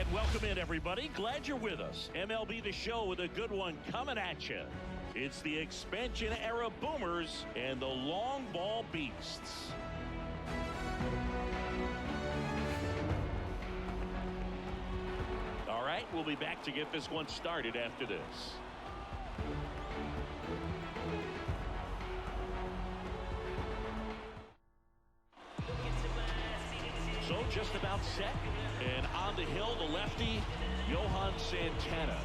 right, welcome in, everybody. Glad you're with us. MLB The Show with a good one coming at you. It's the expansion era Boomers and the long ball Beasts. All right, we'll be back to get this one started after this. So just about set, and on the hill, the lefty, Johan Santana.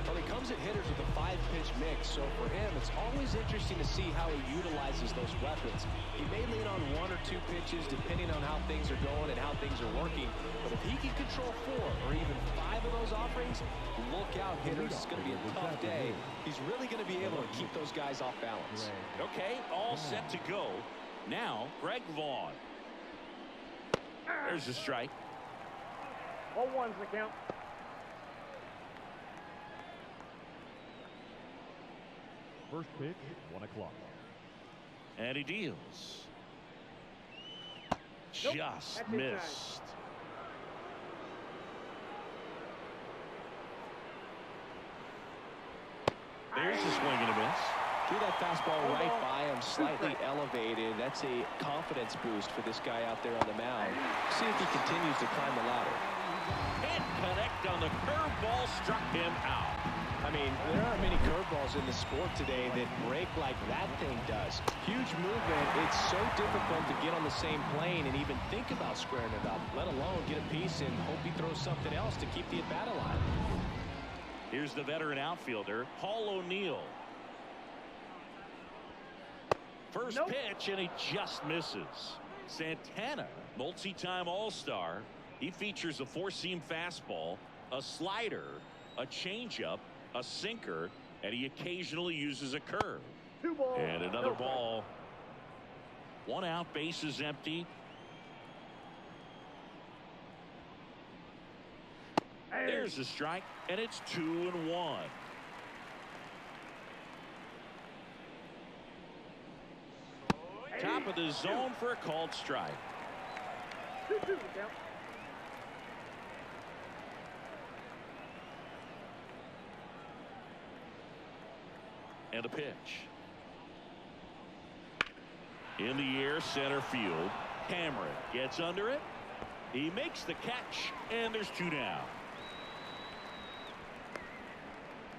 Well, he comes at hitters with a 5-pitch mix, so for him, it's always interesting to see how he utilizes those weapons. He may lean on 1 or 2 pitches depending on how things are going and how things are working, but if he can control 4 or even 5 of those offerings, look out, hitters. It's going to be a tough day. He's really going to be able to keep those guys off balance. Okay, all set to go. Now, Greg Vaughn. There's a strike. 0-1's the count. First pitch, 1 o'clock. And he deals. Just missed. There's a swing and a miss. Threw that fastball right by him, slightly elevated. That's a confidence boost for this guy out there on the mound. See if he continues to climb the ladder. Can't connect on the curveball, struck him out. I mean, there aren't many curveballs in the sport today that break like that thing does. Huge movement. It's so difficult to get on the same plane and even think about squaring it up, let alone get a piece and hope he throws something else to keep the at-bat alive. Here's the veteran outfielder, Paul O'Neill. First pitch, and he just misses. Santana, multi-time All-Star. He features a 4-seam fastball, a slider, a changeup, a sinker, and he occasionally uses a curve. 2 balls. And another ball. 1 out, base is empty. There's a strike, and it's 2-1. Top of the zone for a called strike. 2-2 the count. And a pitch. In the air, center field. Cameron gets under it. He makes the catch, and there's 2 down.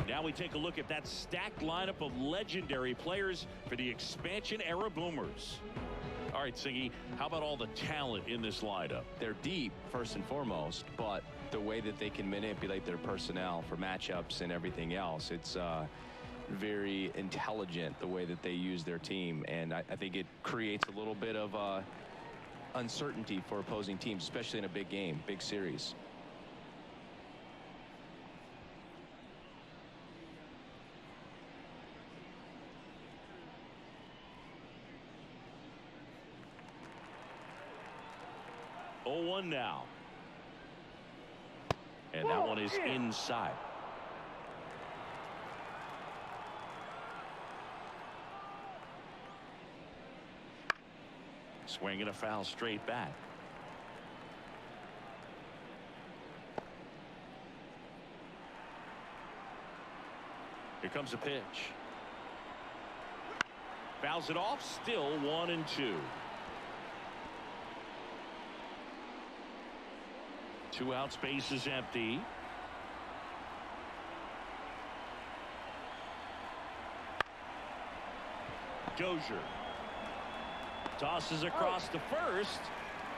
Now we take a look at that stacked lineup of legendary players for the expansion era Boomers. All right, Singy, how about all the talent in this lineup? They're deep, first and foremost, but the way that they can manipulate their personnel for matchups and everything else, it's very intelligent the way that they use their team, and I think it creates a little bit of uncertainty for opposing teams, especially in a big game, big series. One now. And that one is inside. Swing and a foul straight back. Here comes a pitch. Fouls it off, still 1-2. 2 outs, base is empty. Dozier tosses across to first,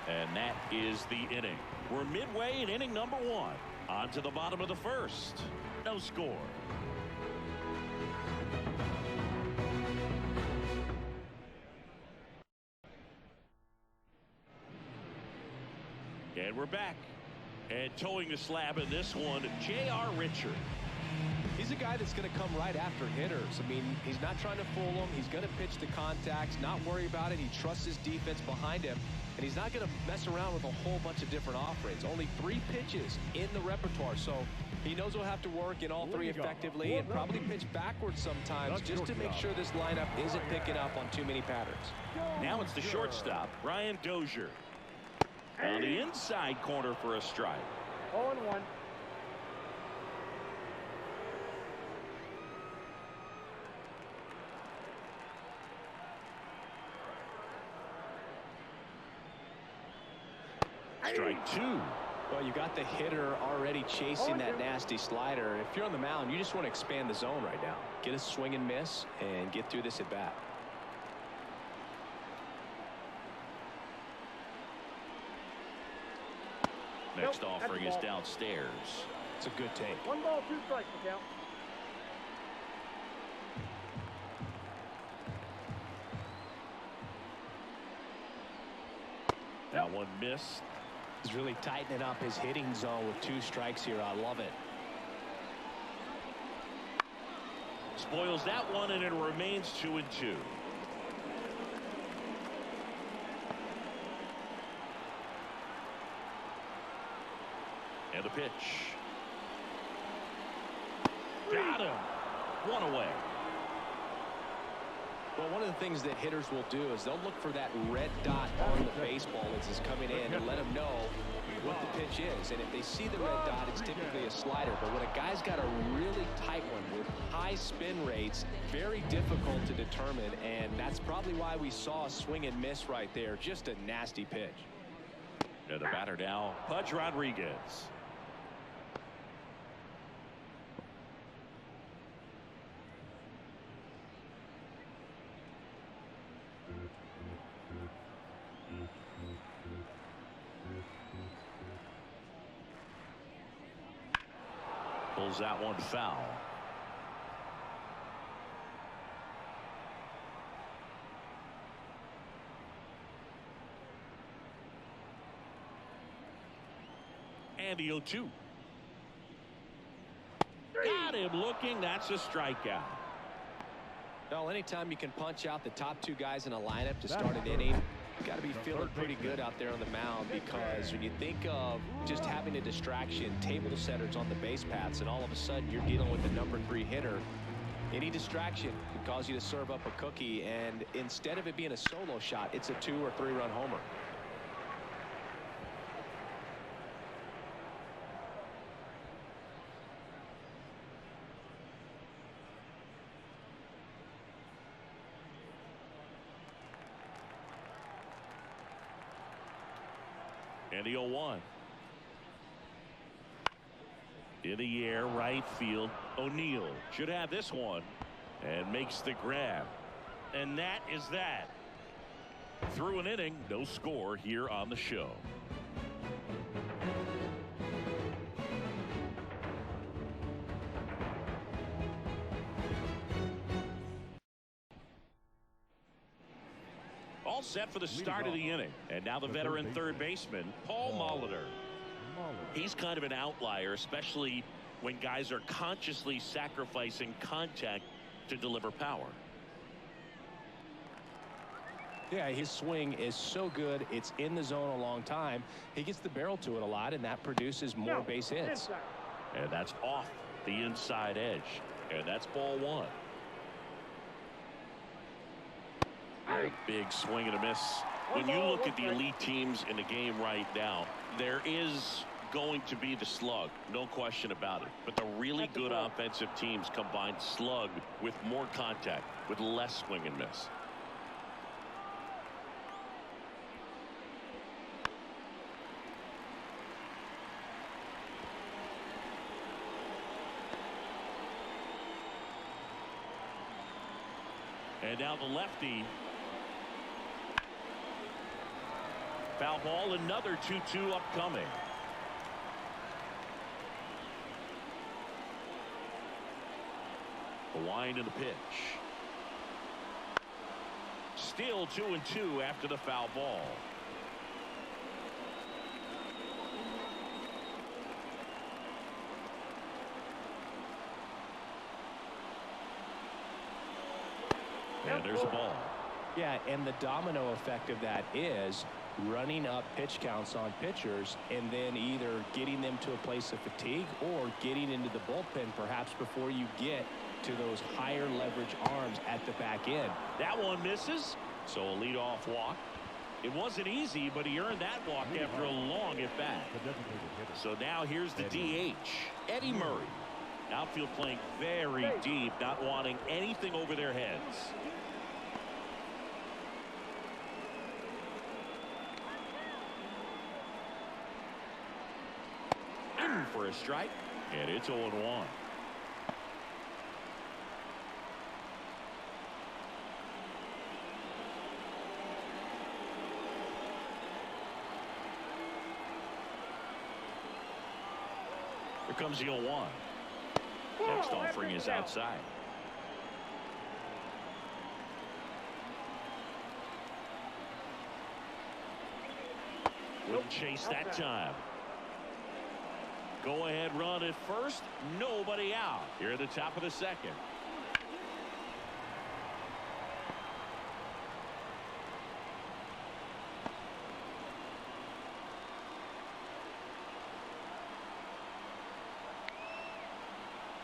and that is the inning. We're midway in inning number 1. On to the bottom of the first. No score. And we're back. And towing the slab in this one, J.R. Richard. He's a guy that's going to come right after hitters. I mean, he's not trying to fool them. He's going to pitch the contacts, not worry about it. He trusts his defense behind him, and he's not going to mess around with a whole bunch of different offerings. Only 3 pitches in the repertoire, so he knows he'll have to work in all 3 effectively and probably pitch backwards sometimes just to make sure this lineup isn't picking up on too many patterns. Now it's the shortstop, Brian Dozier. On the inside corner for a strike. 0-1. Strike two. Well, you got the hitter already chasing that nasty slider. If you're on the mound, you just want to expand the zone right now. Get a swing and miss and get through this at bat. Next offering is downstairs. It's a good take. 1 ball, 2 strikes the count. That one missed. He's really tightening up his hitting zone with 2 strikes here. I love it. Spoils that one, and it remains 2-2. And the pitch. Got him. 1 away. Well, one of the things that hitters will do is they'll look for that red dot on the baseball as it's coming in and let them know what the pitch is. And if they see the red dot, it's typically a slider. But when a guy's got a really tight one with high spin rates, very difficult to determine. And that's probably why we saw a swing and miss right there. Just a nasty pitch. And the batter now, Pudge Rodriguez. Pulls that one foul. And the 0-2. Got him looking. That's a strikeout. Well, anytime you can punch out the top 2 guys in a lineup to start an inning, you got to be feeling pretty good out there on the mound, because when you think of just having a distraction, table setters on the base paths, and all of a sudden you're dealing with the number 3 hitter, any distraction can cause you to serve up a cookie, and instead of it being a solo shot, it's a 2 or 3 run homer. And the 0-1. In the air, right field. O'Neill should have this one and makes the grab. And that is that. Through an inning, no score here on the show. All set for the start of the inning. And now the veteran third baseman, Paul Molitor. He's kind of an outlier, especially when guys are consciously sacrificing contact to deliver power. Yeah, his swing is so good. It's in the zone a long time. He gets the barrel to it a lot, and that produces more base hits. And that's off the inside edge. And that's ball 1. A big swing and a miss. When you look at the elite teams in the game right now, there is going to be the slug, no question about it. But the really good offensive teams combine slug with more contact, with less swing and miss. And now the lefty. Foul ball, another 2-2 upcoming. The wind and the pitch. Still 2-2 after the foul ball. And there's a ball. Yeah, and the domino effect of that is running up pitch counts on pitchers and then either getting them to a place of fatigue or getting into the bullpen perhaps before you get to those higher leverage arms at the back end. That one misses, so a leadoff walk. It wasn't easy, but he earned that walk after a long at bat. So now here's the DH, Eddie Murray. Outfield playing very deep, not wanting anything over their heads. In for a strike, and it's 0-1. Here comes the 0-1. Next offering is outside. Wouldn't chase that time. Go ahead run at first. Nobody out. Here at the top of the second.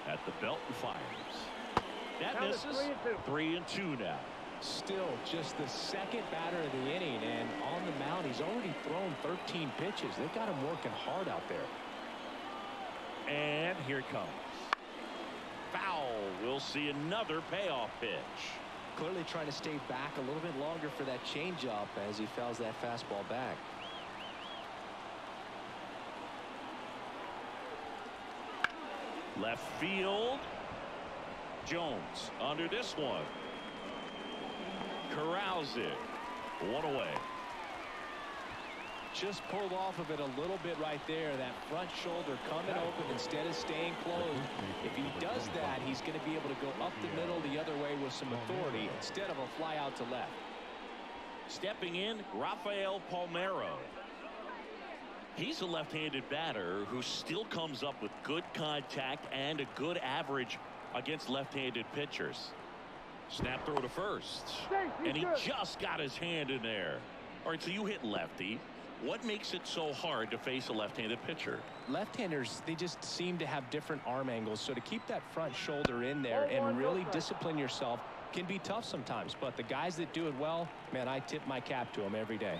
At the belt and fires. That misses. 3-2 now. Still just the second batter of the inning, and on the mound he's already thrown 13 pitches. They've got him working hard out there. And here it comes. Foul. We'll see another payoff pitch. Clearly trying to stay back a little bit longer for that changeup as he fouls that fastball back. Left field. Jones under this one. Corrals it. One away. Just pulled off of it a little bit right there. That front shoulder coming open instead of staying closed. If he does that, he's going to be able to go up the middle the other way with some authority instead of a fly out to left. Stepping in, Rafael Palmeiro. He's a left-handed batter who still comes up with good contact and a good average against left-handed pitchers. Snap throw to first. And he just got his hand in there. All right, so you hit lefty. What makes it so hard to face a left-handed pitcher? Left-handers, they just seem to have different arm angles. So to keep that front shoulder in there and really discipline yourself can be tough sometimes. But the guys that do it well, man, I tip my cap to them every day.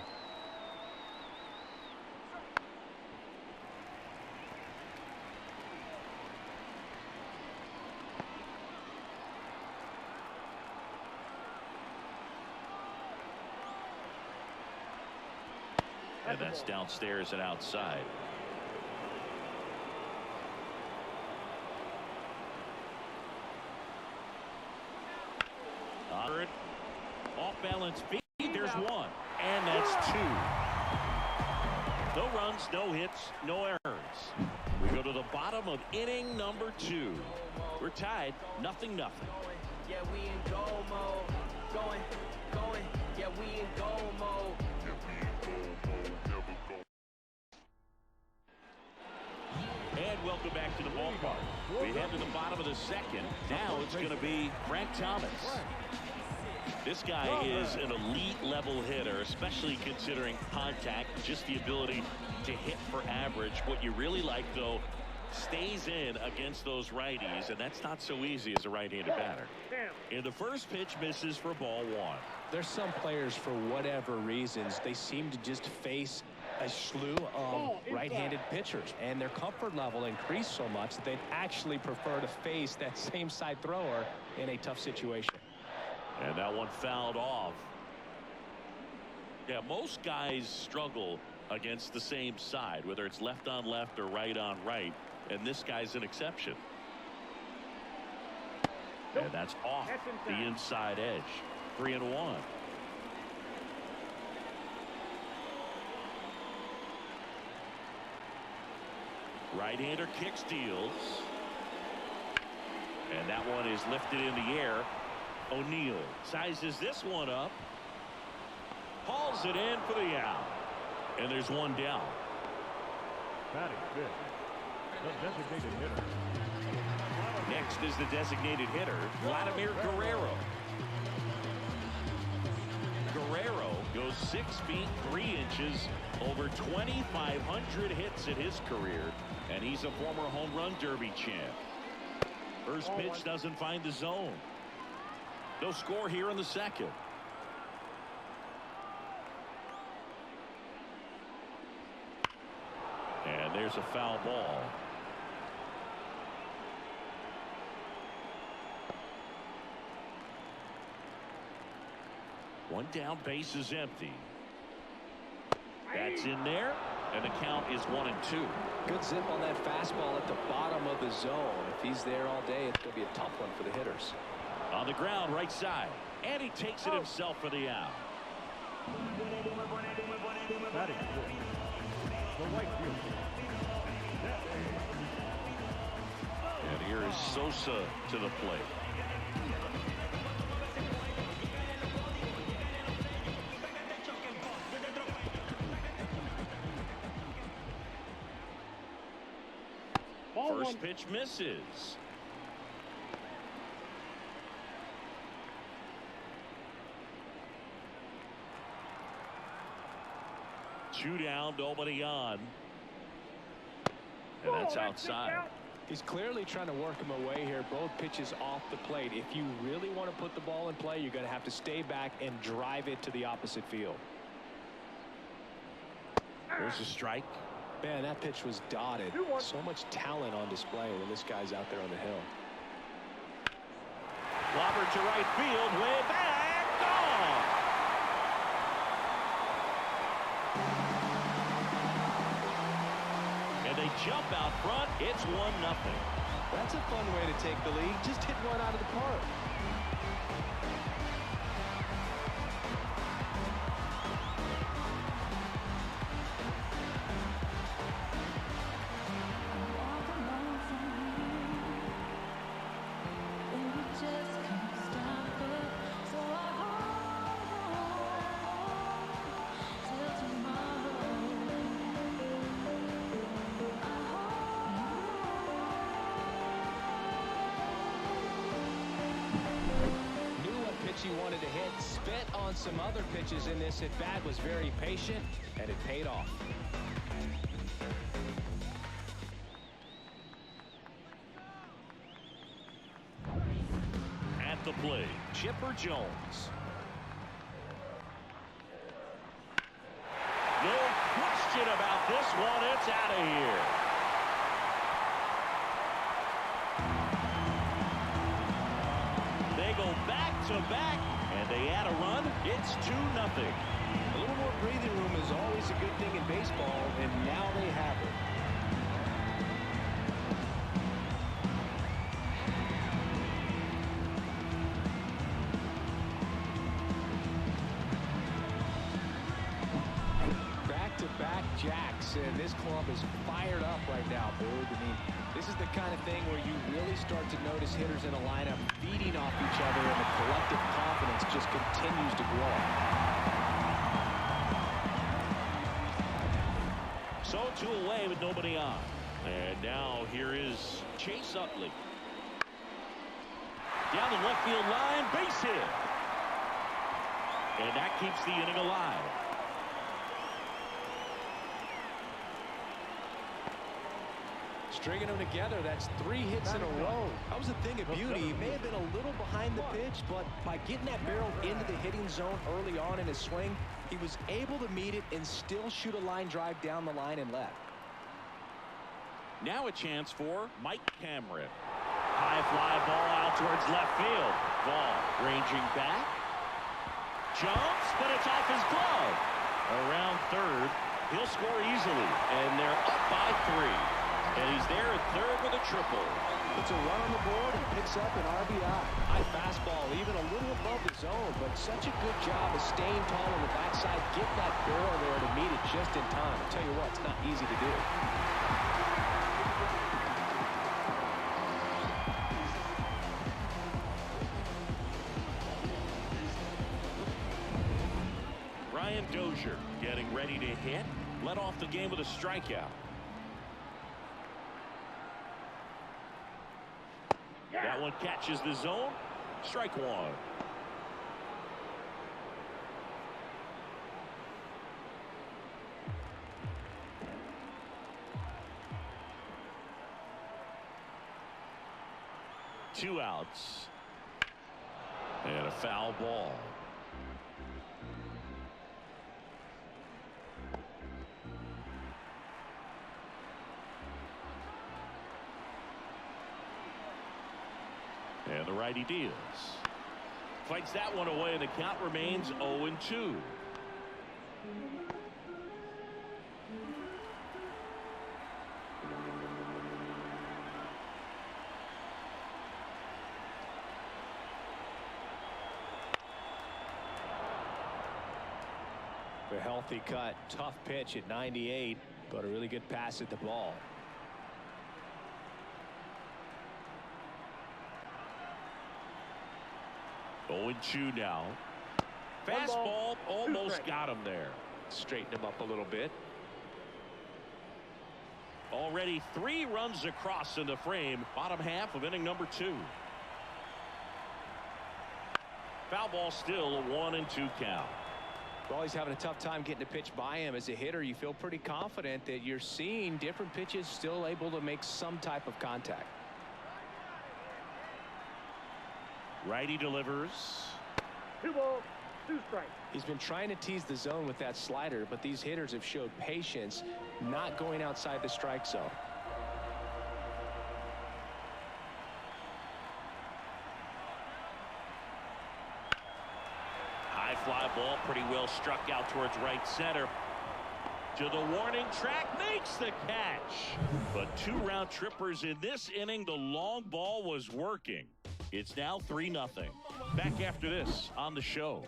And that's downstairs and outside. Off balance feet. There's one. And that's two. No runs, no hits, no errors. We go to the bottom of inning number 2. We're tied 0-0. Yeah, we in goal mode. Going. Yeah, we in goal mode. And welcome back to the ballpark. We head to the bottom of the second. Now it's going to be Frank Thomas. This guy is an elite level hitter, especially considering contact, just the ability to hit for average. What you really like, though, stays in against those righties, and that's not so easy as a right-handed batter. And the first pitch misses for ball 1. There's some players, for whatever reasons, they seem to just face a slew of right-handed pitchers, and their comfort level increased so much that they'd actually prefer to face that same side thrower in a tough situation. And that one fouled off. Yeah, most guys struggle against the same side, whether it's left on left or right on right, and this guy's an exception. And that's off the inside edge. 3-1. Right-hander kick steals. And that one is lifted in the air. O'Neill sizes this one up. Hauls it in for the out. And there's one down. Batting fifth, the designated hitter. Next is the designated hitter, Vladimir Guerrero. Guerrero goes 6 feet 3 inches, over 2,500 hits in his career, and he's a former home run derby champ. First pitch doesn't find the zone. No score here in the second. And there's a foul ball. One down, base is empty. That's in there, and the count is 1-2. Good zip on that fastball at the bottom of the zone. If he's there all day, it's going to be a tough one for the hitters. On the ground, right side, and he takes it himself for the out. Batting fourth, the right fielder. And here is Sosa to the plate. First pitch misses. Two down, nobody on. And that's outside. He's clearly trying to work him away here. Both pitches off the plate. If you really want to put the ball in play, you're going to have to stay back and drive it to the opposite field. There's a strike. Man, that pitch was dotted. So much talent on display when this guy's out there on the hill. Clobbered to right field, way back, gone. And they jump out front. It's 1-0. That's a fun way to take the lead. Just hit one out of the park. He wanted to hit, spit on some other pitches in this at bat, was very patient, and it paid off. At the plate, Chipper Jones. No question about this one. It's out of here. They go back to back, and they add a run. It's 2-0. A little more breathing room is always a good thing in baseball, and now they have it. Back-to-back jacks, and this club is fired up right now, Boog. I mean, this is the kind of thing where you really start to notice hitters in a lineup feeding off each other, and the collective confidence just continues to grow. So 2 away with nobody on. And now here is Chase Utley. Down the left field line, base hit. And that keeps the inning alive. Stringing them together, that's 3 hits in a row. That was a thing of beauty. He may have been a little behind the pitch, but by getting that barrel into the hitting zone early on in his swing, he was able to meet it and still shoot a line drive down the line and left. Now a chance for Mike Cameron. High fly ball out towards left field. Ball ranging back. Jumps, but it's off his glove. Around third, he'll score easily, and they're up by 3. And he's there at third with a triple. It's a run on the board and picks up an RBI. High fastball, even a little above the zone, but such a good job of staying tall on the backside, get that barrel there to meet it just in time. I'll tell you what, it's not easy to do. Brian Dozier getting ready to hit. Led off the game with a strikeout. That one catches the zone. Strike 1. Two outs. And a foul ball. And the righty deals. Fights that one away, and the count remains 0-2. A healthy cut, tough pitch at 98, but a really good pass at the ball. Oh, 0-2 now. Fastball almost got him there. Straighten him up a little bit. Already 3 runs across in the frame. Bottom half of inning number 2. Foul ball, still a 1-2 count. Well, he's having a tough time getting a pitch by him. As a hitter, you feel pretty confident that you're seeing different pitches still able to make some type of contact. Righty delivers. 2 balls, 2 strikes. He's been trying to tease the zone with that slider, but these hitters have showed patience, not going outside the strike zone. High fly ball, pretty well struck out towards right center. To the warning track, makes the catch. But 2 round trippers in this inning. The long ball was working. It's now 3-0. Back after this on the show.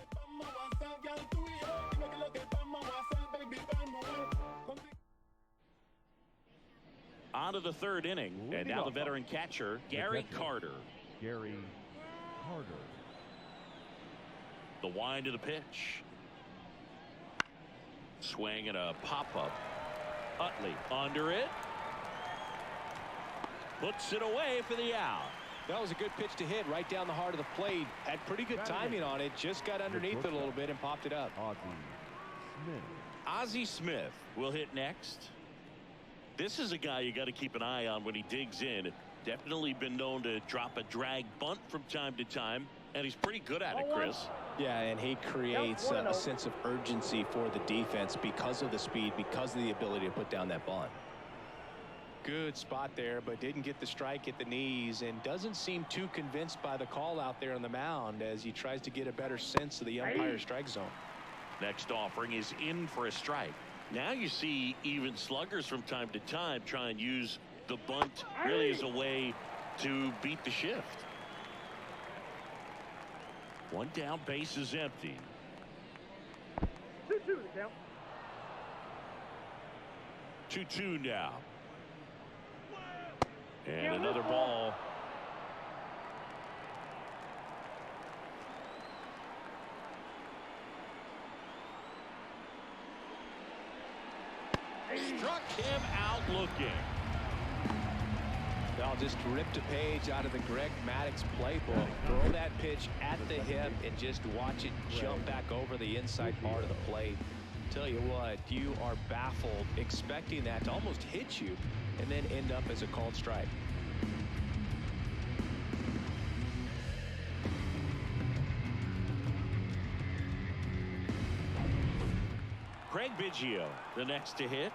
On to the 3rd inning, and now the veteran catcher, Gary Carter. Gary Carter. The wind of the pitch. Swing and a pop-up. Utley under it. Puts it away for the out. That was a good pitch to hit right down the heart of the plate. Had pretty good timing on it. Just got underneath it a little bit and popped it up. Ozzie Smith will hit next. This is a guy you got to keep an eye on when he digs in. Definitely been known to drop a drag bunt from time to time, and he's pretty good at it, Chris. Yeah, and he creates a sense of urgency for the defense because of the speed, because of the ability to put down that bunt. Good spot there, but didn't get the strike at the knees, and doesn't seem too convinced by the call out there on the mound as he tries to get a better sense of the umpire's strike zone. Next offering is in for a strike. Now you see even sluggers from time to time try and use the bunt really as a way to beat the shift. 1 down, base is empty. 2-2 the count. 2-2 now. And another ball. Struck him out looking. They'll just ripped a page out of the Greg Maddux playbook. Throw that pitch at the hip and just watch it jump back over the inside part of the plate. Tell you what, you are baffled expecting that to almost hit you and then end up as a called strike. Craig Biggio, the next to hit.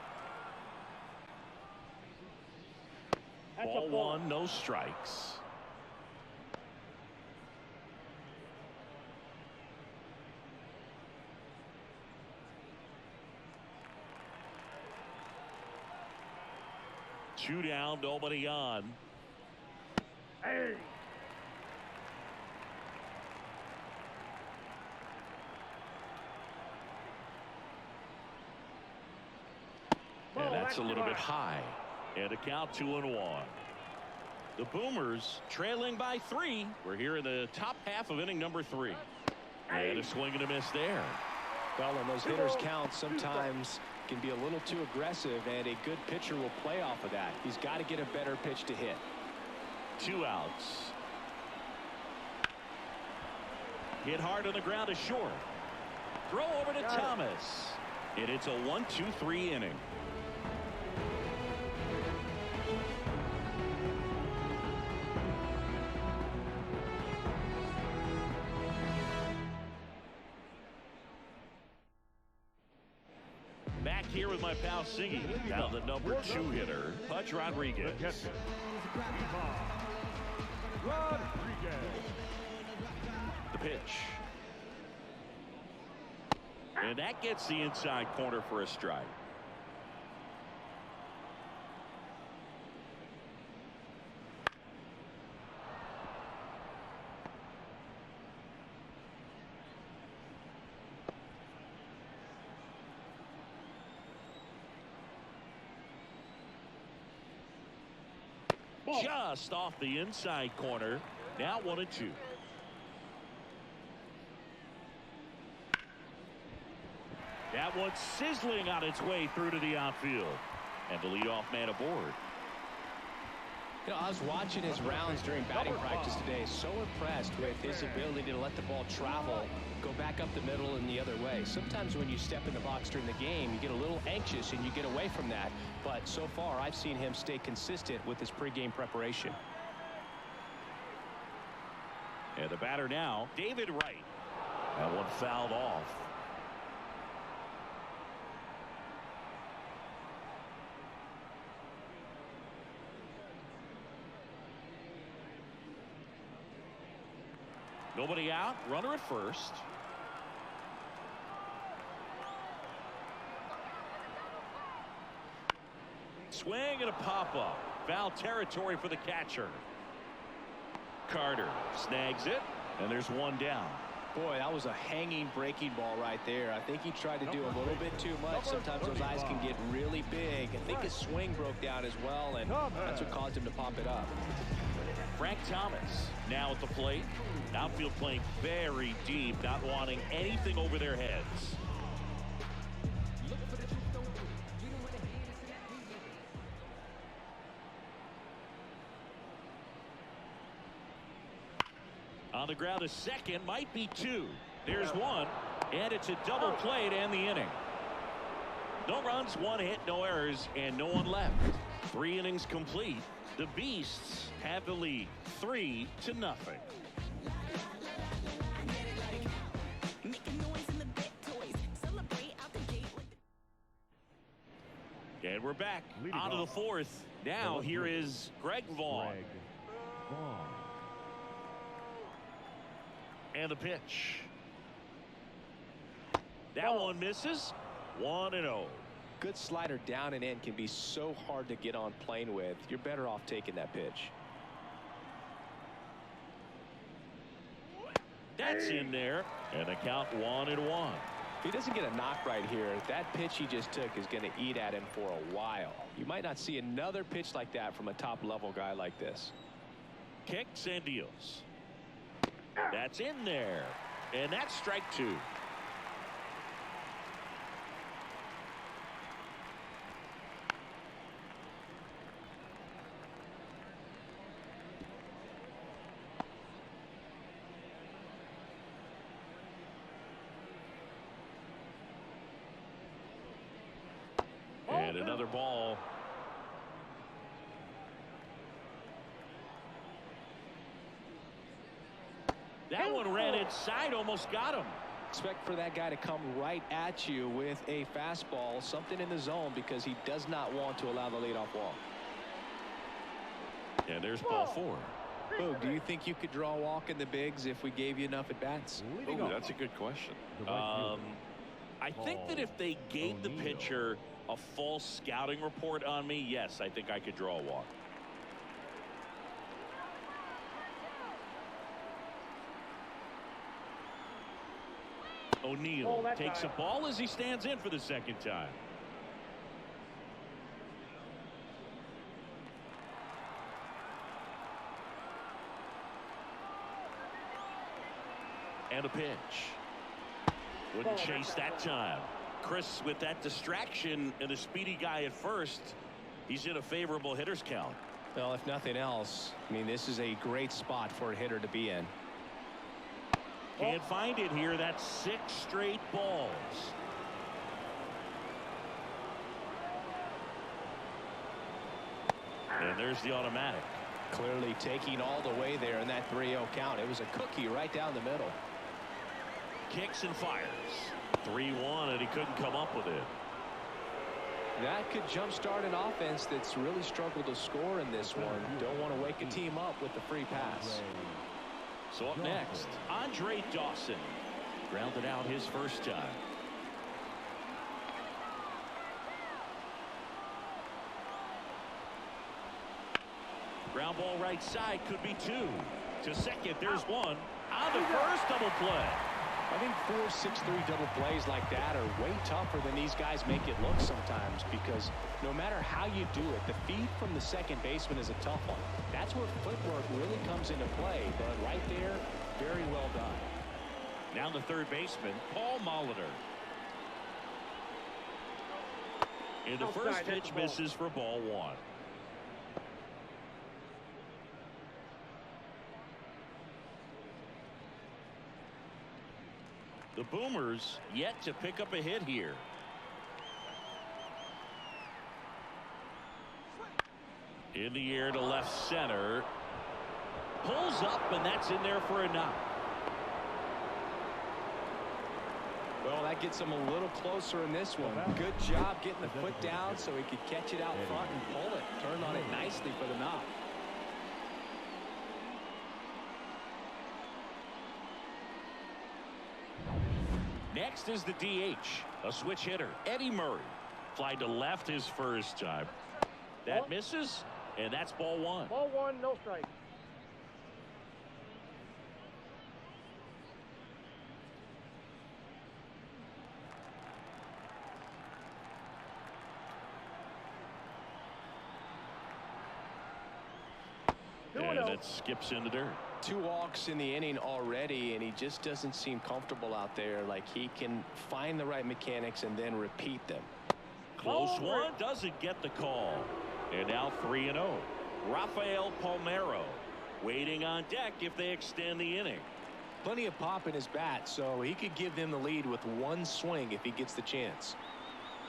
Ball 1, no strikes. Two down, nobody on. Hey. And that's a little bit high. And a count 2-1. The Boomers trailing by 3. We're here in the top half of inning number 3. And a swing and a miss there. Well, and those hitters' counts sometimes can be a little too aggressive, and a good pitcher will play off of that. He's got to get a better pitch to hit. 2 outs. Hit hard on the ground is short. Throw over to Thomas. And it's a 1-2-3 inning. Back here with my pal Siggy. Now the number 2 hitter, Pudge Rodriguez. Rodriguez. The pitch. And that gets the inside corner for a strike. Just off the inside corner. Now 1-2. That one's sizzling on its way through to the outfield. And the leadoff man aboard. You know, I was watching his rounds during batting practice today. So impressed with his ability to let the ball travel, go back up the middle and the other way. Sometimes when you step in the box during the game, you get a little anxious and you get away from that. But so far, I've seen him stay consistent with his pregame preparation. And the batter now, David Wright. That one fouled off. Nobody out, runner at first. Swing and a pop-up. Foul territory for the catcher. Carter snags it, and there's one down. Boy, that was a hanging breaking ball right there. I think he tried to do a little bit too much. Sometimes those eyes can get really big. I think his swing broke down as well, and that's what caused him to pop it up. Frank Thomas now at the plate. Outfield playing very deep, not wanting anything over their heads. On the ground, a second, might be two. There's one, and it's a double play to end the inning. No runs, one hit, no errors, and no one left. 3 innings complete. The Beasts have the lead, 3-0. And we're back onto the fourth. Now here is Greg Vaughn. And the pitch. That one misses. 1-0. Good slider down and in can be so hard to get on plane with. You're better off taking that pitch. That's in there. And the count 1-1. If he doesn't get a knock right here, that pitch he just took is going to eat at him for a while. You might not see another pitch like that from a top-level guy like this. Kicks and deals. That's in there. And that's strike 2. And another ball. That one ran inside, almost got him. Expect for that guy to come right at you with a fastball, something in the zone, because he does not want to allow the leadoff walk. And there's ball 4. Boog, do you think you could draw a walk in the bigs if we gave you enough at bats? Ooh, that's a good question. I think that if they gave the pitcher a false scouting report on me, yes, I think I could draw a walk. O'Neill takes a ball as he stands in for the second time. And a pitch. Wouldn't chase that time. Chris, with that distraction and a speedy guy at first, he's in a favorable hitter's count. Well, if nothing else, I mean, this is a great spot for a hitter to be in. Can't find it here. That's 6 straight balls. And there's the automatic. Clearly taking all the way there in that 3-0 count. It was a cookie right down the middle. Kicks and fires. 3-1, and he couldn't come up with it. That could jumpstart an offense that's really struggled to score in this one. Don't want to wake a team up with the free pass. So up next, Andre Dawson. Grounded out his first time. Ground ball right side, could be two. To second, there's one. On the first double play. I think 4-6-3 double plays like that are way tougher than these guys make it look sometimes, because no matter how you do it, the feed from the second baseman is a tough one. That's where footwork really comes into play, but right there, very well done. Now the third baseman, Paul Molitor. And the first pitch misses for ball one. The Boomers yet to pick up a hit here. In the air to left center. Pulls up, and that's in there for a knock. Well, that gets him a little closer in this one. Good job getting the foot down so he could catch it out front and pull it. Turned on it nicely for the knock. Next is the DH, a switch hitter, Eddie Murray. Fly to left his first time. That misses, and that's ball one. Ball one, no strike. And it skips in the dirt. 2 walks in the inning already, and he just doesn't seem comfortable out there. Like he can find the right mechanics and then repeat them. Close one, doesn't get the call. And now 3-0. Rafael Palmeiro waiting on deck if they extend the inning. Plenty of pop in his bat, so he could give them the lead with one swing if he gets the chance.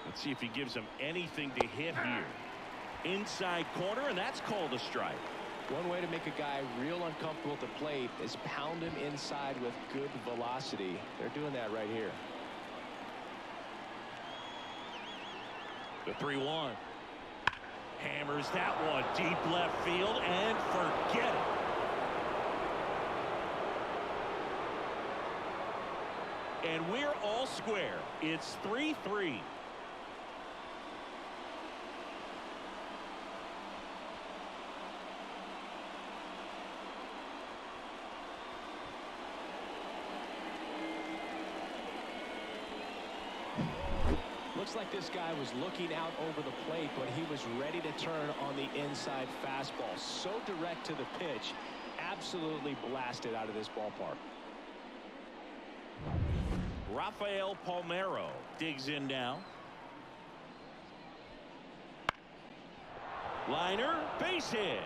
Let's see if he gives them anything to hit here. Inside corner, and that's called a strike. One way to make a guy real uncomfortable at the plate is pound him inside with good velocity. They're doing that right here. The 3-1. Hammers that one deep left field and forget it. And we're all square. It's 3-3. Looks like this guy was looking out over the plate, but he was ready to turn on the inside fastball. So direct to the pitch, absolutely blasted out of this ballpark. Rafael Palmeiro digs in now. Liner, base hit.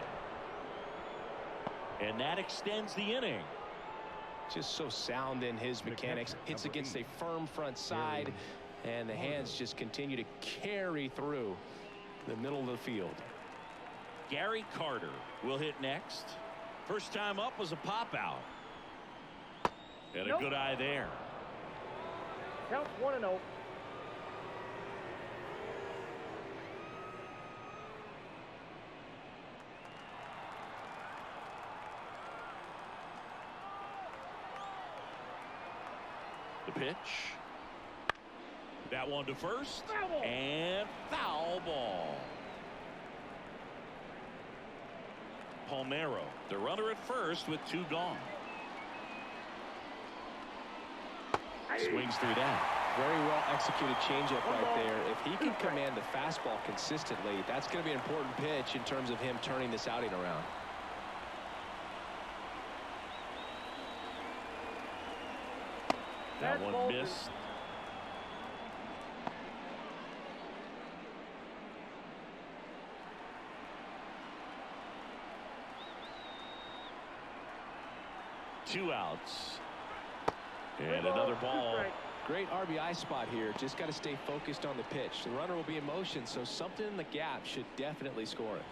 And that extends the inning. Just so sound in his mechanics. Hits against a firm front side, and the hands just continue to carry through the middle of the field. Gary Carter will hit next. First time up was a pop out. And a good eye there. Counts 1-0. The pitch. That one to first. And foul ball. Palmeiro, the runner at first with 2 gone. Swings through that. Very well executed changeup right there. If he can command the fastball consistently, that's going to be an important pitch in terms of him turning this outing around. That one missed. Two outs. And another ball. Great RBI spot here. Just got to stay focused on the pitch. The runner will be in motion, so something in the gap should definitely score it.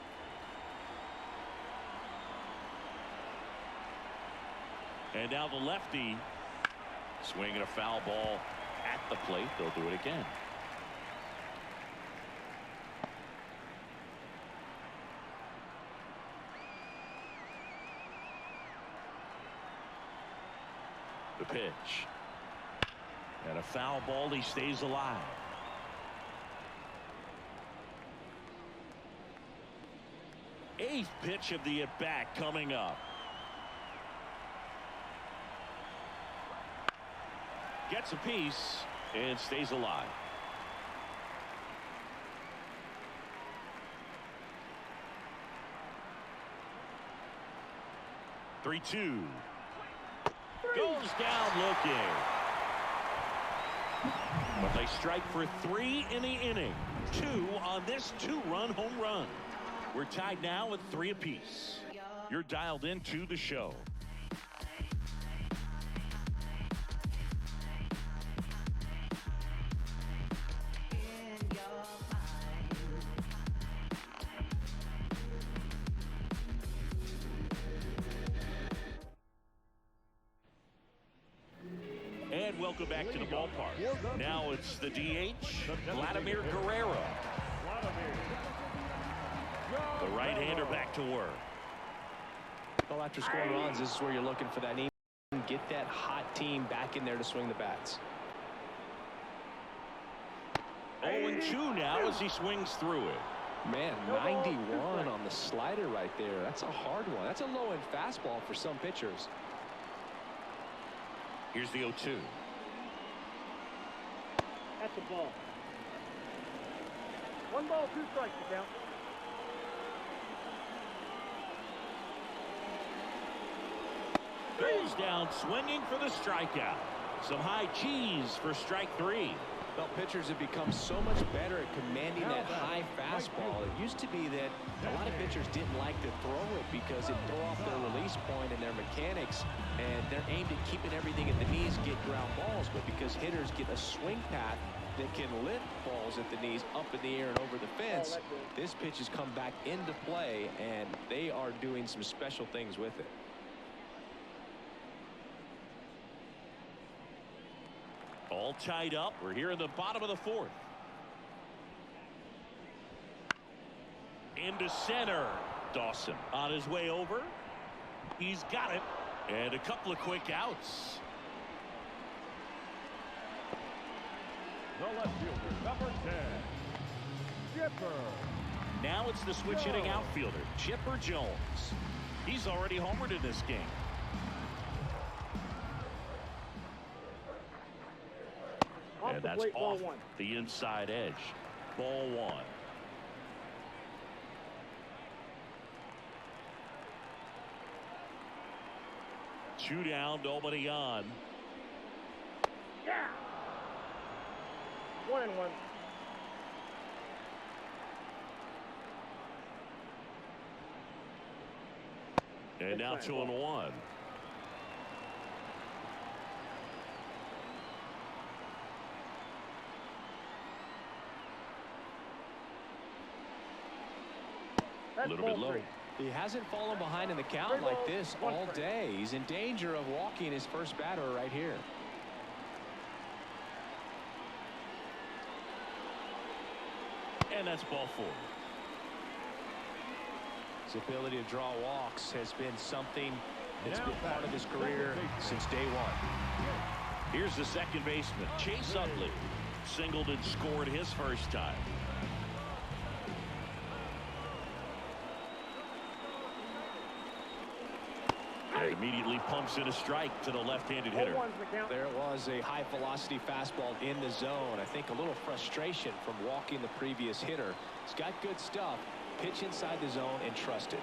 And now the lefty swinging a foul ball at the plate. They'll do it again. The pitch. And a foul ball. He stays alive. Eighth pitch of the at-bat coming up. Gets a piece and stays alive. Three-two. Goes down looking. But they strike for 3 in the inning. 2 on this 2-run home run. We're tied now at 3 apiece. You're dialed into the show. And welcome back to the ballpark. Now it's the DH, Vladimir Guerrero. The right-hander back to work. Well, after scoring runs, this is where you're looking for that inning. Get that hot team back in there to swing the bats. 0-2 now as he swings through it. Man, 91 on the slider right there. That's a hard one. That's a low-end fastball for some pitchers. Here's the 0-2. That's a ball. 1 ball, 2 strikes to count. Goes down swinging for the strikeout. Some high cheese for strike 3. Well, pitchers have become so much better at commanding that high fastball. It used to be that a lot of pitchers didn't like to throw it because it'd throw off their release point and their mechanics, and they're aimed at keeping everything at the knees, get ground balls. But because hitters get a swing path that can lift balls at the knees up in the air and over the fence, this pitch has come back into play, and they are doing some special things with it. All tied up. We're here in the bottom of the 4th. Into center. Dawson on his way over. He's got it. And a couple of quick outs. The left fielder, number 10, Chipper. Now it's the switch hitting outfielder, Chipper Jones. He's already homered in this game. And that's off the inside edge. Ball 1. Two down, nobody on. Yeah. 1-1. And now 2-1. A little bit low. He hasn't fallen behind in the count like this all day. He's in danger of walking his first batter right here. And that's ball 4. His ability to draw walks has been something that's been part of his career since day 1. Here's the second baseman, Chase Utley. Singled and scored his first time. And immediately pumps in a strike to the left-handed hitter. There it was, a high velocity fastball in the zone. I think a little frustration from walking the previous hitter. He's got good stuff. Pitch inside the zone and trust it.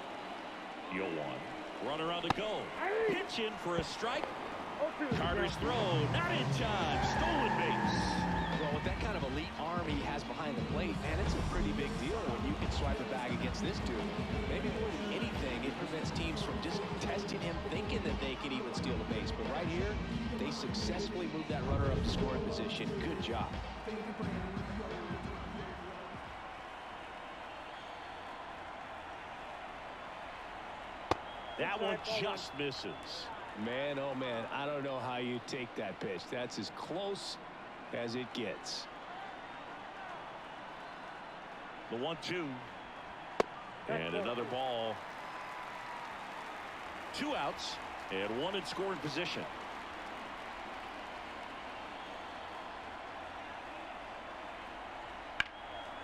0-1. Runner on the go. Pitch in for a strike. Carter's throw, not in time. Stolen base. Well, with that kind of elite arm he has behind the plate, man, it's a pretty big deal when you can swipe it back against this dude. Maybe more than anything, it prevents teams from just testing him, thinking that they can even steal the base. But right here, they successfully moved that runner up to scoring position. Good job. That one just misses. Man, oh man, I don't know how you take that pitch. That's as close as it gets. The 1-2. And another ball. 2 outs and 1 in scoring position.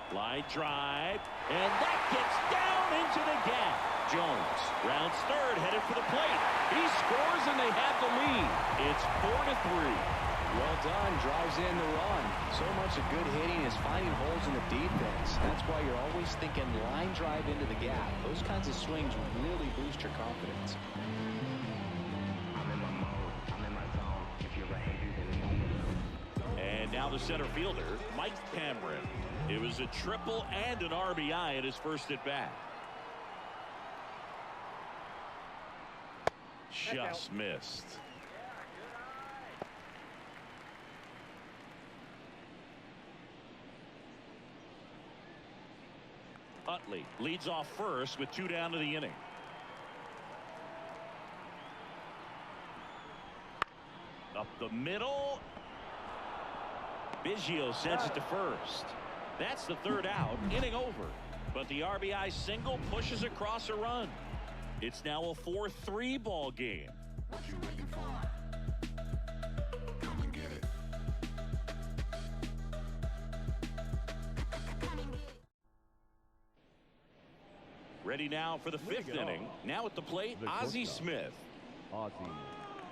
Line drive, and that gets down into the gap. Jones rounds third, headed for the plate. He scores, and they have the lead. It's 4-3. Well done, drives in the run. So much of good hitting is finding holes in the defense. That's why you're always thinking line drive into the gap. Those kinds of swings really boost your confidence. And now the center fielder, Mike Cameron. It was a triple and an RBI at his first at bat. Just missed. Utley leads off first with 2 down to the inning. Up the middle. Biggio sends it to first. That's the 3rd out, inning over. But the RBI single pushes across a run. It's now a 4-3 ball game. What you waiting for? Come and get it. Ready now for the 5th inning. Now at the plate, Ozzie Smith. Ozzie.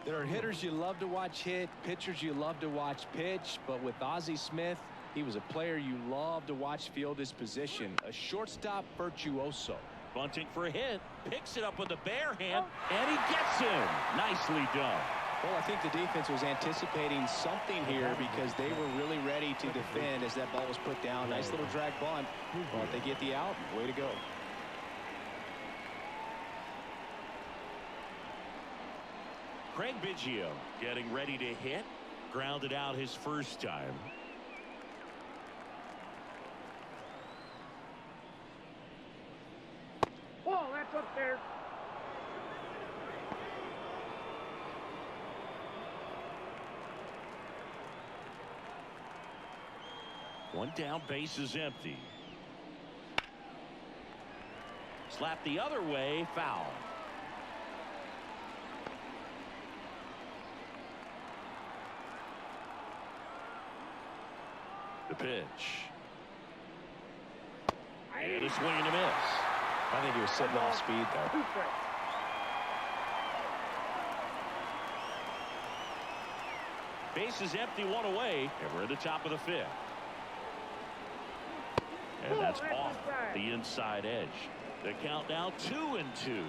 There are hitters you love to watch hit, pitchers you love to watch pitch, but with Ozzie Smith, he was a player you love to watch field his position, a shortstop virtuoso. Bunting for a hit, picks it up with a bare hand, and he gets him. Nicely done. Well, I think the defense was anticipating something here because they were really ready to defend as that ball was put down. Nice little drag bunt. Well, if they get the out, way to go. Craig Biggio getting ready to hit. Grounded out his first time. Ball, that's up there. One down, base is empty. Slap the other way, foul. The pitch. And a swing and a miss. I think he was sitting off speed there. 2 strikes. Base is empty, 1 away, and we're at the top of the 5th. And that's off the inside edge. The count now 2-2.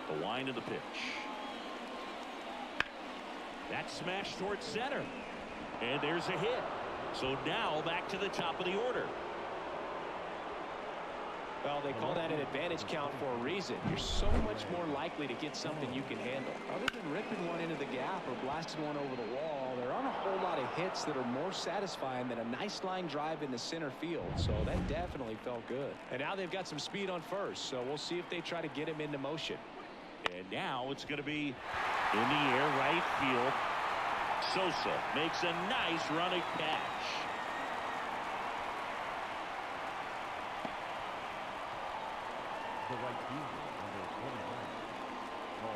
The wind of the pitch. That smash towards center. And there's a hit. So now back to the top of the order. Well, they call that an advantage count for a reason. You're so much more likely to get something you can handle. Other than ripping one into the gap or blasting one over the wall, there aren't a whole lot of hits that are more satisfying than a nice line drive in the center field. So that definitely felt good. And now they've got some speed on first, so we'll see if they try to get him into motion. And now it's going to be in the air, right field. Sosa makes a nice running catch. The right fielder, number 29, Paul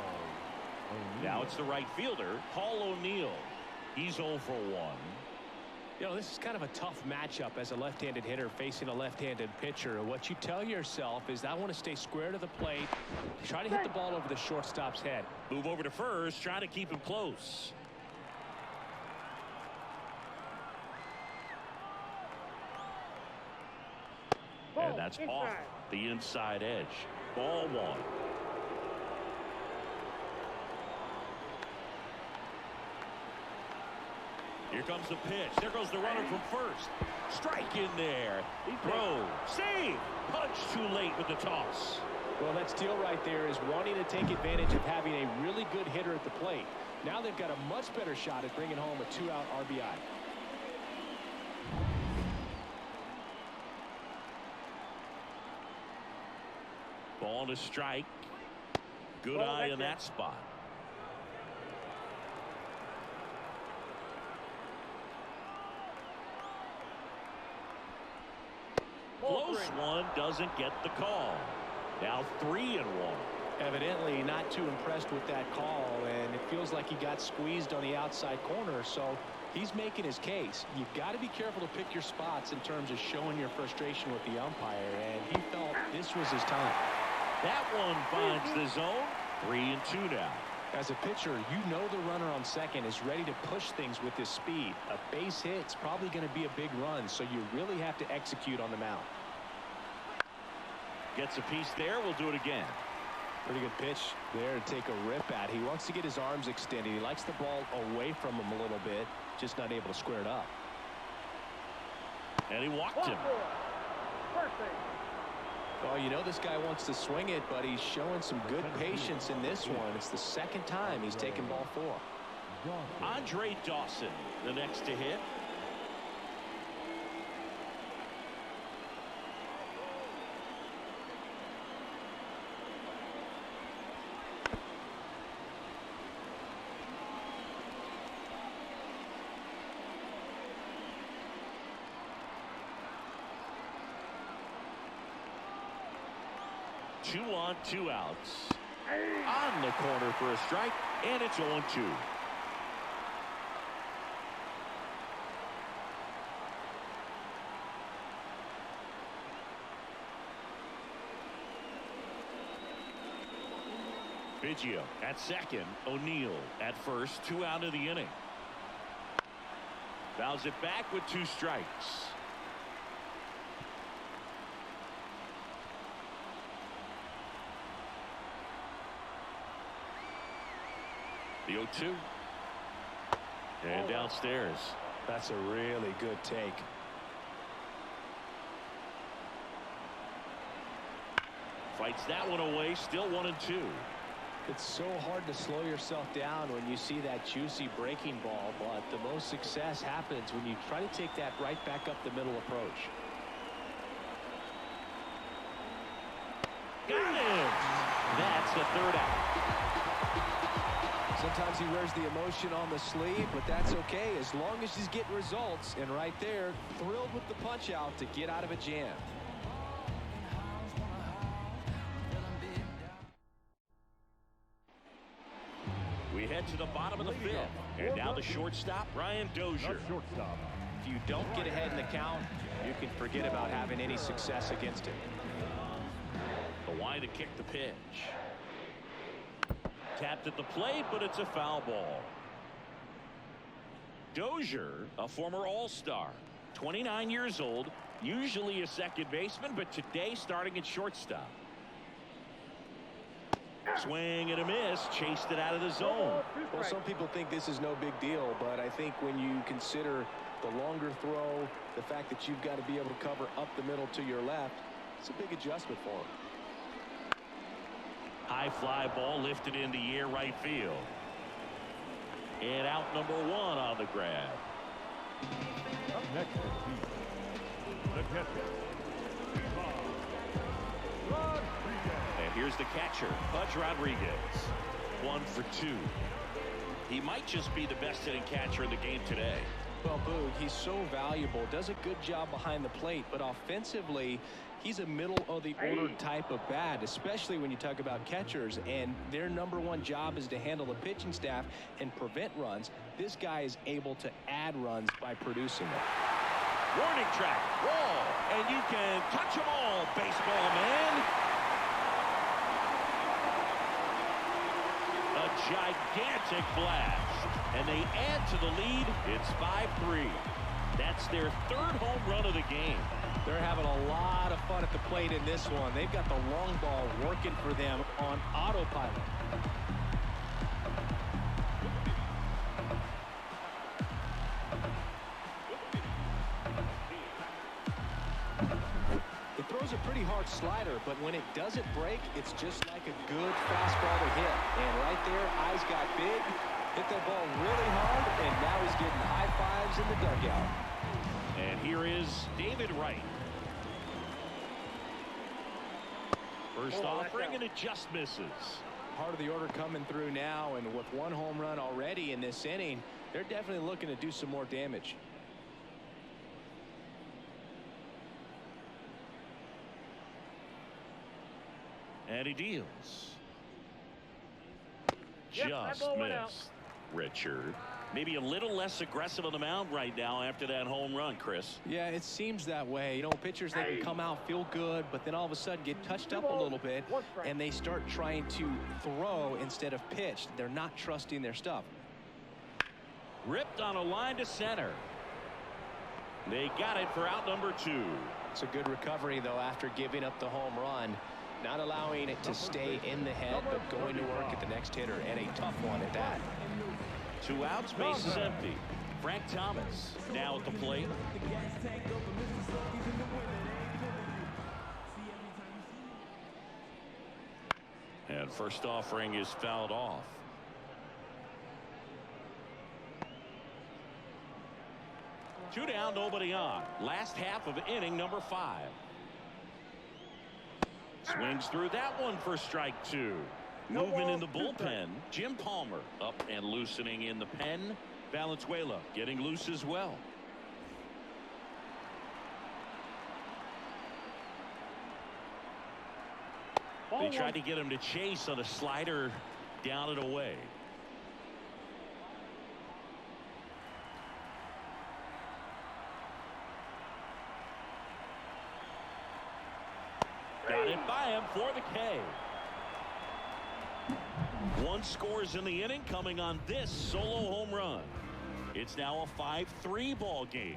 O'Neill. Now it's the right fielder, Paul O'Neill. He's 0 for 1. You know, this is kind of a tough matchup as a left-handed hitter facing a left-handed pitcher. And what you tell yourself is, I want to stay square to the plate, try to hit the ball over the shortstop's head. Move over to first, try to keep him close. And that's off the inside edge. Ball 1. Here comes the pitch. There goes the runner from first. Strike in there. Throw. Save. Punch too late with the toss. Well, that steal right there is wanting to take advantage of having a really good hitter at the plate. Now they've got a much better shot at bringing home a 2-out RBI. Ball to strike. Good eye in that spot. Close one, doesn't get the call. Now 3-1. Evidently not too impressed with that call, and it feels like he got squeezed on the outside corner, so he's making his case. You've got to be careful to pick your spots in terms of showing your frustration with the umpire, and he felt this was his time. That one finds the zone. 3-2 now. As a pitcher, you know the runner on second is ready to push things with his speed. A base hit's probably going to be a big run, so you really have to execute on the mound. Gets a piece there. We'll do it again. Pretty good pitch there to take a rip at. He wants to get his arms extended. He likes the ball away from him a little bit, just not able to square it up. And he walked him. Oh, you know this guy wants to swing it, but he's showing some good patience in this one. It's the second time he's taken ball 4. Andre Dawson, the next to hit. Two on, 2 outs. On the corner for a strike, and it's 0-2. Biggio at second. O'Neill at first. 2 out of the inning. Fouls it back with 2 strikes. The 0-2. And downstairs. That's a really good take. Fights that one away. Still 1-2. It's so hard to slow yourself down when you see that juicy breaking ball, but the most success happens when you try to take that right back up the middle approach. Got it. That's the 3rd out. Sometimes he wears the emotion on the sleeve, but that's okay as long as he's getting results. And right there, thrilled with the punch out to get out of a jam. We head to the bottom of the 5th. And now the shortstop, Brian Dozier. Shortstop. If you don't get ahead in the count, you can forget about having any success against him. The line to kick the pitch. Tapped at the plate, but it's a foul ball. Dozier, a former All-Star, 29 years old, usually a second baseman, but today starting at shortstop. Swing and a miss, chased it out of the zone. Well, some people think this is no big deal, but I think when you consider the longer throw, the fact that you've got to be able to cover up the middle to your left, it's a big adjustment for him. High fly ball lifted in the air, right field. And out number 1 on the grab. Up next is the catcher. And here's the catcher, Pudge Rodriguez. 1 for 2. He might just be the best hitting catcher in the game today. Well, Boog, he's so valuable, does a good job behind the plate, but offensively, he's a middle-of-the-order type of bat, especially when you talk about catchers, and their number 1 job is to handle the pitching staff and prevent runs. This guy is able to add runs by producing them. Warning track, wall, and you can touch them all, baseball man. A gigantic blast, and they add to the lead. It's 5-3. That's their 3rd home run of the game. They're having a lot of fun at the plate in this one. They've got the long ball working for them on autopilot. It throws a pretty hard slider, but when it doesn't break, it's just like a good fastball to hit. And right there, eyes got big, hit that ball really hard, and now he's getting high fives in the dugout. And here is David Wright. First offering, and it just misses. Part of the order coming through now, and with 1 home run already in this inning, they're definitely looking to do some more damage. And he deals. Yep, that Just ball went out. missed. Richard. Maybe a little less aggressive on the mound right now after that home run, Chris. Yeah, it seems that way. You know, pitchers, they can come out, feel good, but then all of a sudden get touched up a little bit, and they start trying to throw instead of pitch. They're not trusting their stuff. Ripped on a line to center. They got it for out number 2. It's a good recovery, though, after giving up the home run. Not allowing it to stay in the head, but going to work at the next hitter, and a tough one at that. 2 outs, base is empty. Frank Thomas now at the plate. And first offering is fouled off. Two down, nobody on. Last half of inning number 5. Swings through that one for strike 2. Moving in the bullpen. Jim Palmer up and loosening in the pen. Valenzuela getting loose as well. They tried to get him to chase on a slider down and away. Got it by him for the K. 1 scores in the inning coming on this solo home run. It's now a 5-3 ball game.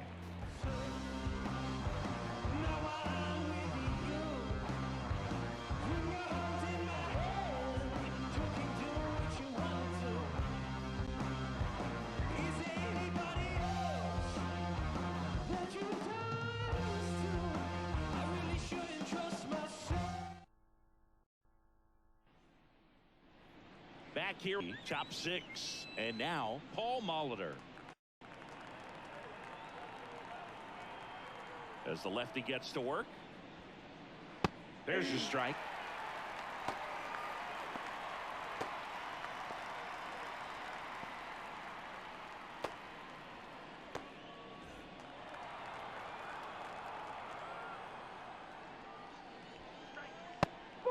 Back here, top 6, and now Paul Molitor. As the lefty gets to work. There's your strike.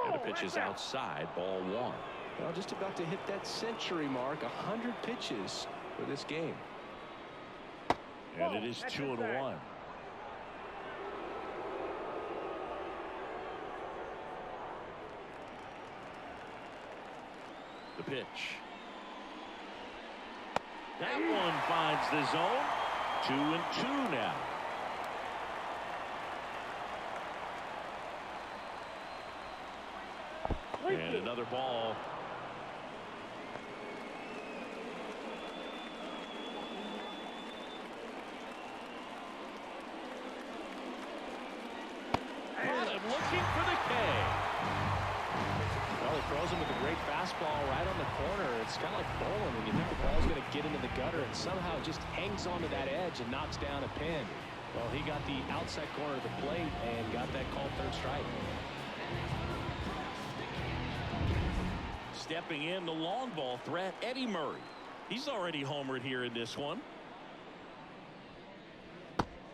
And the pitch is outside, ball 1. Well, just about to hit that century mark, 100 pitches for this game. And it is 2-1. The pitch. That one finds the zone. 2-2 now. And another ball. Looking for the K. Well, he throws him with a great fastball right on the corner. It's kind of like bowling when you think the ball's going to get into the gutter and somehow just hangs onto that edge and knocks down a pin. Well, he got the outside corner of the plate and got that called third strike. Stepping in the long ball threat, Eddie Murray. He's already homered here in this one.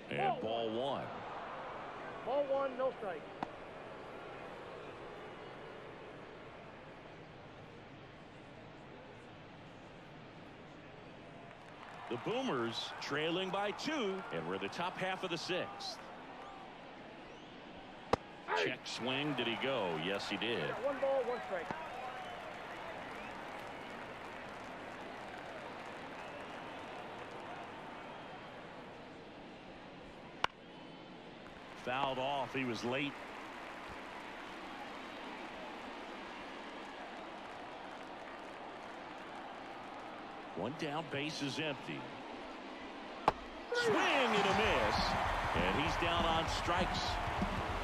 And ball 1. Ball 1, no strike. The Boomers trailing by 2, and we're the top half of the 6th. Check swing. Did he go? Yes, he did. 1 ball, 1 strike. Fouled off. He was late. One down, base is empty. Swing and a miss. And he's down on strikes.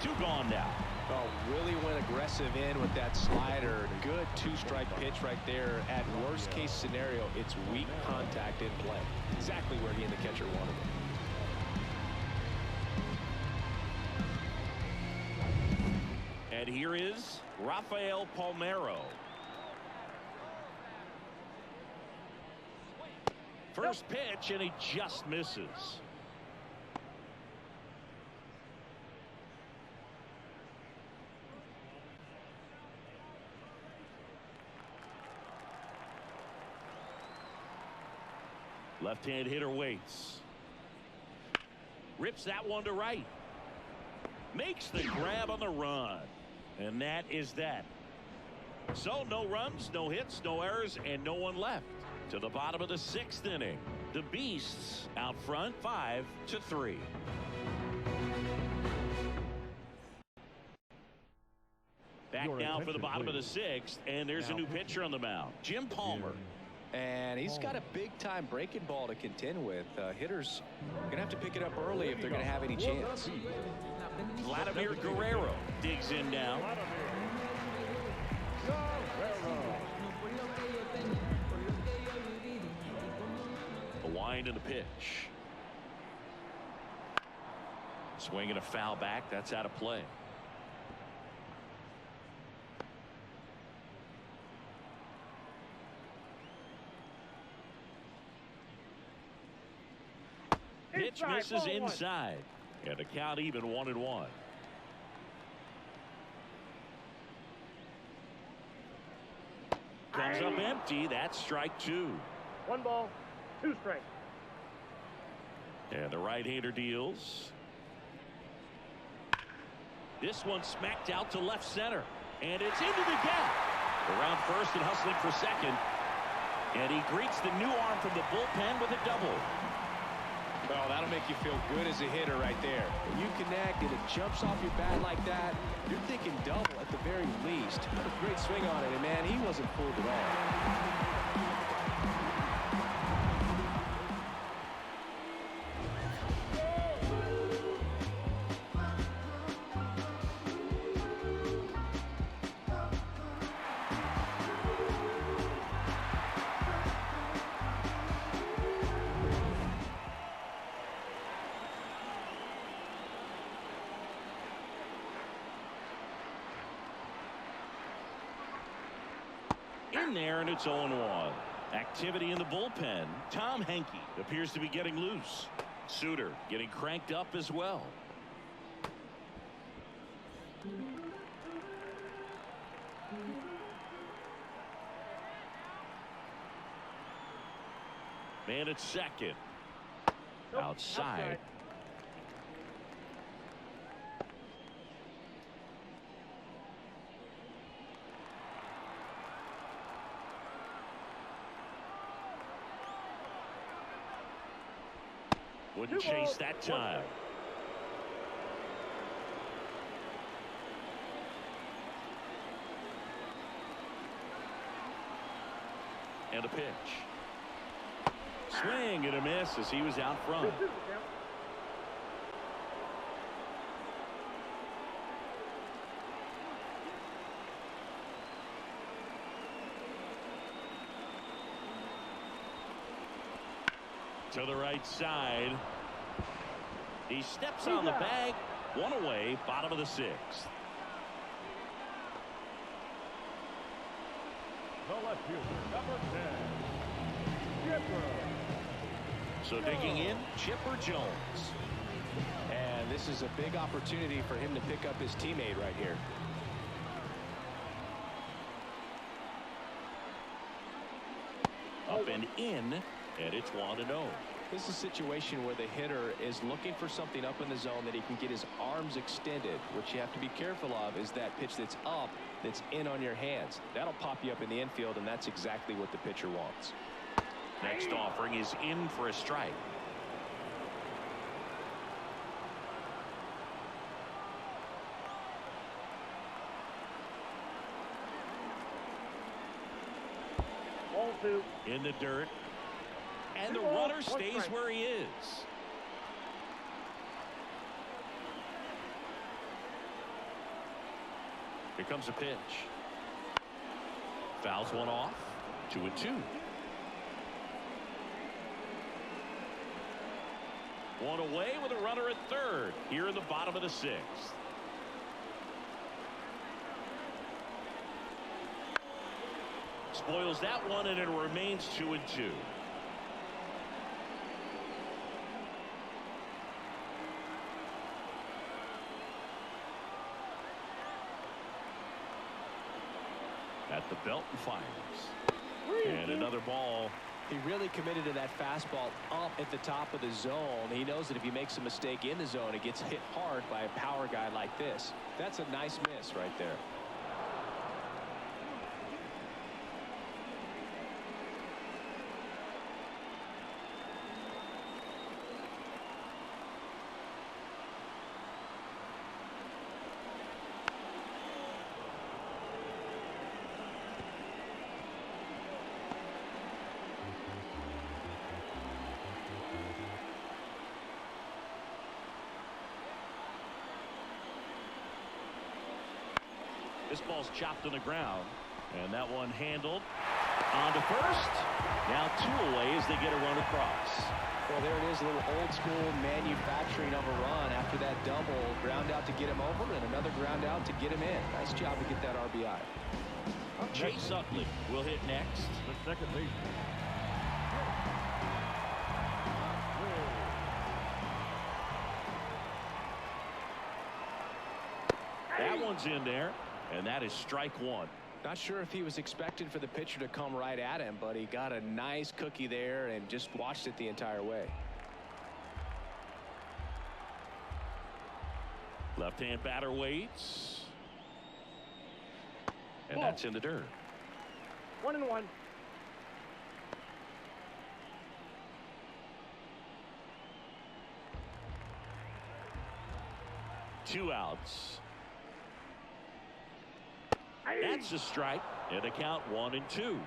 2 gone now. Well, really went aggressive in with that slider. Good 2-strike pitch right there. At worst case scenario, it's weak contact in play. Exactly where he and the catcher wanted it. And here is Rafael Palmeiro. First pitch, and he just misses. Left-hand hitter waits. Rips that one to right. Makes the grab on the run. And that is that. So no runs, no hits, no errors, and no one left. To the bottom of the 6th inning. The Beasts out front 5-3. Back now for the bottom of the 6th, and there's a new pitcher on the mound, Jim Palmer. And he's got a big-time breaking ball to contend with. Hitters going to have to pick it up early if they're going to have any chance. Vladimir Guerrero digs in now. The wind and the pitch. Swing and a foul back. That's out of play. Pitch misses inside. And the count even 1-1. Comes up empty. That's strike 2. 1 ball, 2 strikes. And the right-hander deals. This one smacked out to left center. And it's into the gap. Around first and hustling for second. And he greets the new arm from the bullpen with a double. Oh, that'll make you feel good as a hitter right there. When you connect and it jumps off your bat like that, you're thinking double at the very least. What a great swing on it, and man, he wasn't fooled at all. In there, and it's 0-1. Activity in the bullpen. Tom Henke appears to be getting loose. Suter getting cranked up as well. Man at second. Outside. Wouldn't chase that time. And a pitch. Swing and a miss as he was out front. To the right side. He steps on the bag. One away, bottom of the 6th. The left fielder, number 10, Chipper. So digging in, Chipper Jones. And this is a big opportunity for him to pick up his teammate right here. Up and in. And it's 1-0. This is a situation where the hitter is looking for something up in the zone that he can get his arms extended. What you have to be careful of is that pitch that's up, that's in on your hands. That'll pop you up in the infield, and that's exactly what the pitcher wants. Next offering is in for a strike. Ball 2. In the dirt. And the runner stays where he is. Here comes a pitch. Fouls one off. 2-2. One away with a runner at third here in the bottom of the 6th. Spoils that one, and it remains 2-2. At the belt and fires. And another ball. He really committed to that fastball up at the top of the zone. He knows that if he makes a mistake in the zone, it gets hit hard by a power guy like this. That's a nice miss right there. This ball's chopped on the ground, and that one handled on to first. Now 2 away as they get a run across. Well, there it is, a little old school manufacturing of a run after that double. Ground out to get him over and another ground out to get him in. Nice job to get that RBI. Chase Utley will hit next. The second baseman. That one's in there, and that is strike 1. Not sure if he was expecting for the pitcher to come right at him, but he got a nice cookie there and just watched it the entire way. Left-hand batter waits. And that's in the dirt. 1-1. Two outs. That's a strike, and a count 1-2.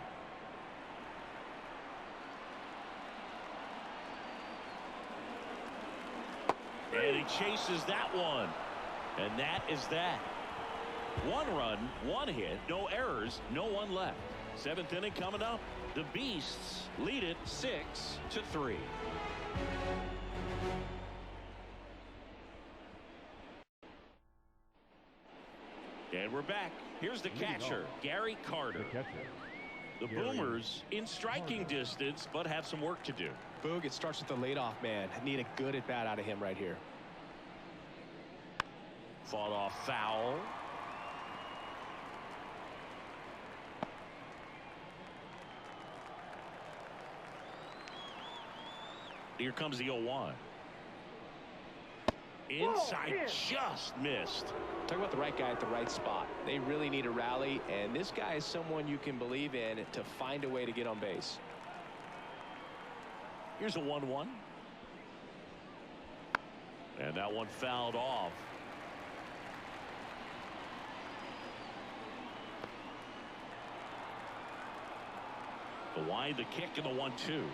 And he chases that one, and that is that. 1 run, 1 hit, no errors, no one left. 7th inning coming up. The Beasts lead it 6-3. And we're back. Here's the catcher, Gary Carter. The Boomers in striking distance, but have some work to do. Boog, it starts with the leadoff man. Need a good at bat out of him right here. Fought off foul. Here comes the 0-1. Inside, just missed. Talk about the right guy at the right spot. They really need a rally, and this guy is someone you can believe in to find a way to get on base. Here's a 1-1. And that one fouled off. The wind, the kick, and the 1-2.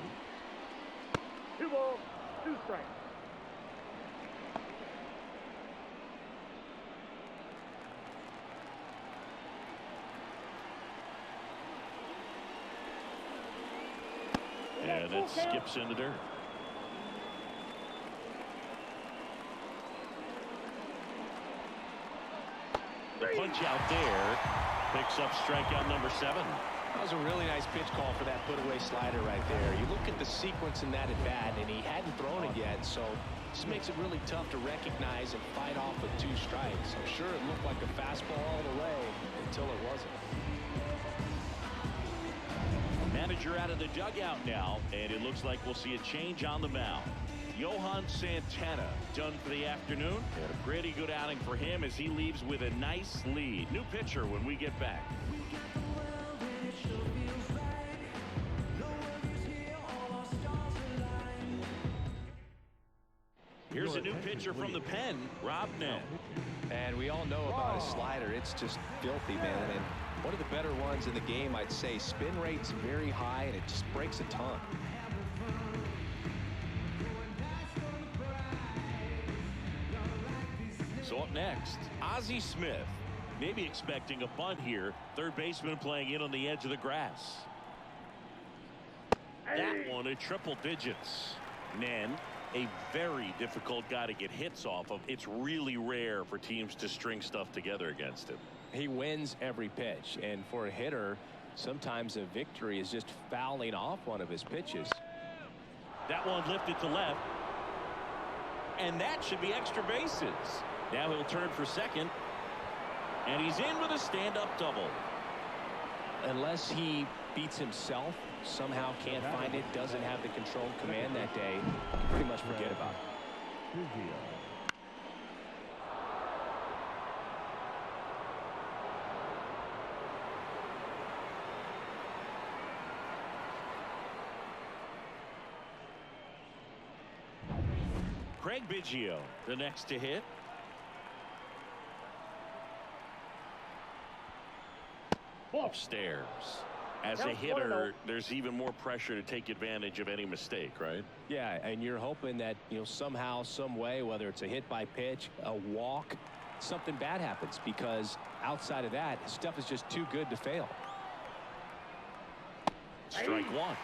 2 balls, 2 strikes. And it skips in the dirt. The punch out there picks up strikeout number 7. That was a really nice pitch call for that put-away slider right there. You look at the sequence in that at-bat, and he hadn't thrown it yet, so this makes it really tough to recognize and fight off with 2 strikes. I'm sure it looked like a fastball all the way until it wasn't. Manager out of the dugout now, and it looks like we'll see a change on the mound. Johan Santana done for the afternoon, and a pretty good outing for him as he leaves with a nice lead. New pitcher when we get back. Here's a new pitcher from the pen, Rob Nett. And we all know about his slider. It's just filthy, man. And one of the better ones in the game, I'd say. Spin rate's very high, and it just breaks a ton. So up next, Ozzie Smith. Maybe expecting a bunt here. Third baseman playing in on the edge of the grass. That one at triple digits. Nen, a very difficult guy to get hits off of. It's really rare for teams to string stuff together against him. He wins every pitch, and for a hitter, sometimes a victory is just fouling off one of his pitches. That one lifted to left, and that should be extra bases. Now he'll turn for second, and he's in with a stand-up double. Unless he beats himself, somehow can't find it, doesn't have the control command that day, you can pretty much forget about it. Craig Biggio, the next to hit. Upstairs. As a hitter, there's even more pressure to take advantage of any mistake, right? Yeah, and you're hoping that, somehow, some way, whether it's a hit by pitch, a walk, something bad happens, because outside of that, stuff is just too good to fail. Strike one.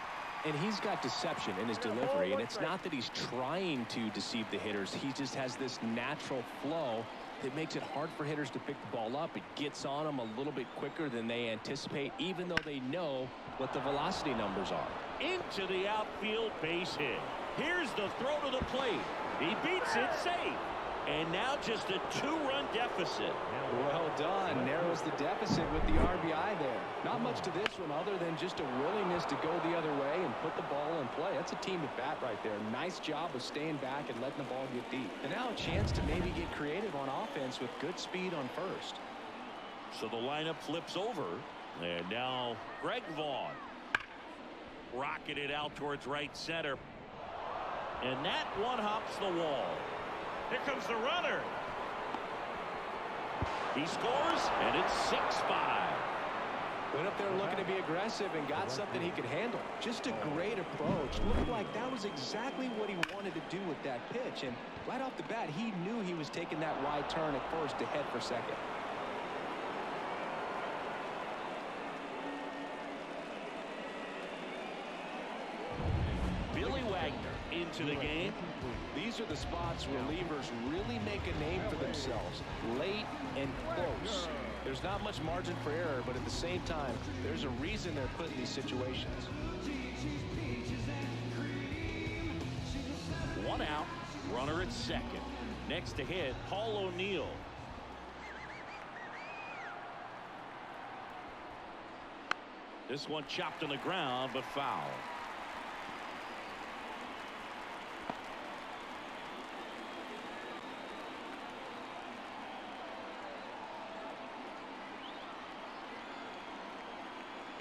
And he's got deception in his delivery, and it's not that he's trying to deceive the hitters. He just has this natural flow that makes it hard for hitters to pick the ball up. It gets on them a little bit quicker than they anticipate, even though they know what the velocity numbers are. Into the outfield, base hit. Here's the throw to the plate. He beats it, safe. And now just a 2-run deficit. Well done. Narrows the deficit with the RBI there. Not much to this one other than just a willingness to go the other way and put the ball in play. That's a team at bat right there. Nice job of staying back and letting the ball get deep. And now a chance to maybe get creative on offense with good speed on first. So the lineup flips over. And now Greg Vaughn. Rocketed out towards right center. And that one hops the wall. Here comes the runner. He scores, and it's 6-5. Went up there looking to be aggressive and got something he could handle. Just a great approach. Looked like that was exactly what he wanted to do with that pitch. And right off the bat, he knew he was taking that wide turn at first to head for second. Billy Wagner into the game. These are the spots relievers really make a name for themselves. Late and close. There's not much margin for error, but at the same time, there's a reason they're put in these situations. One out. Runner at second. Next to hit, Paul O'Neill. This one chopped on the ground, but foul.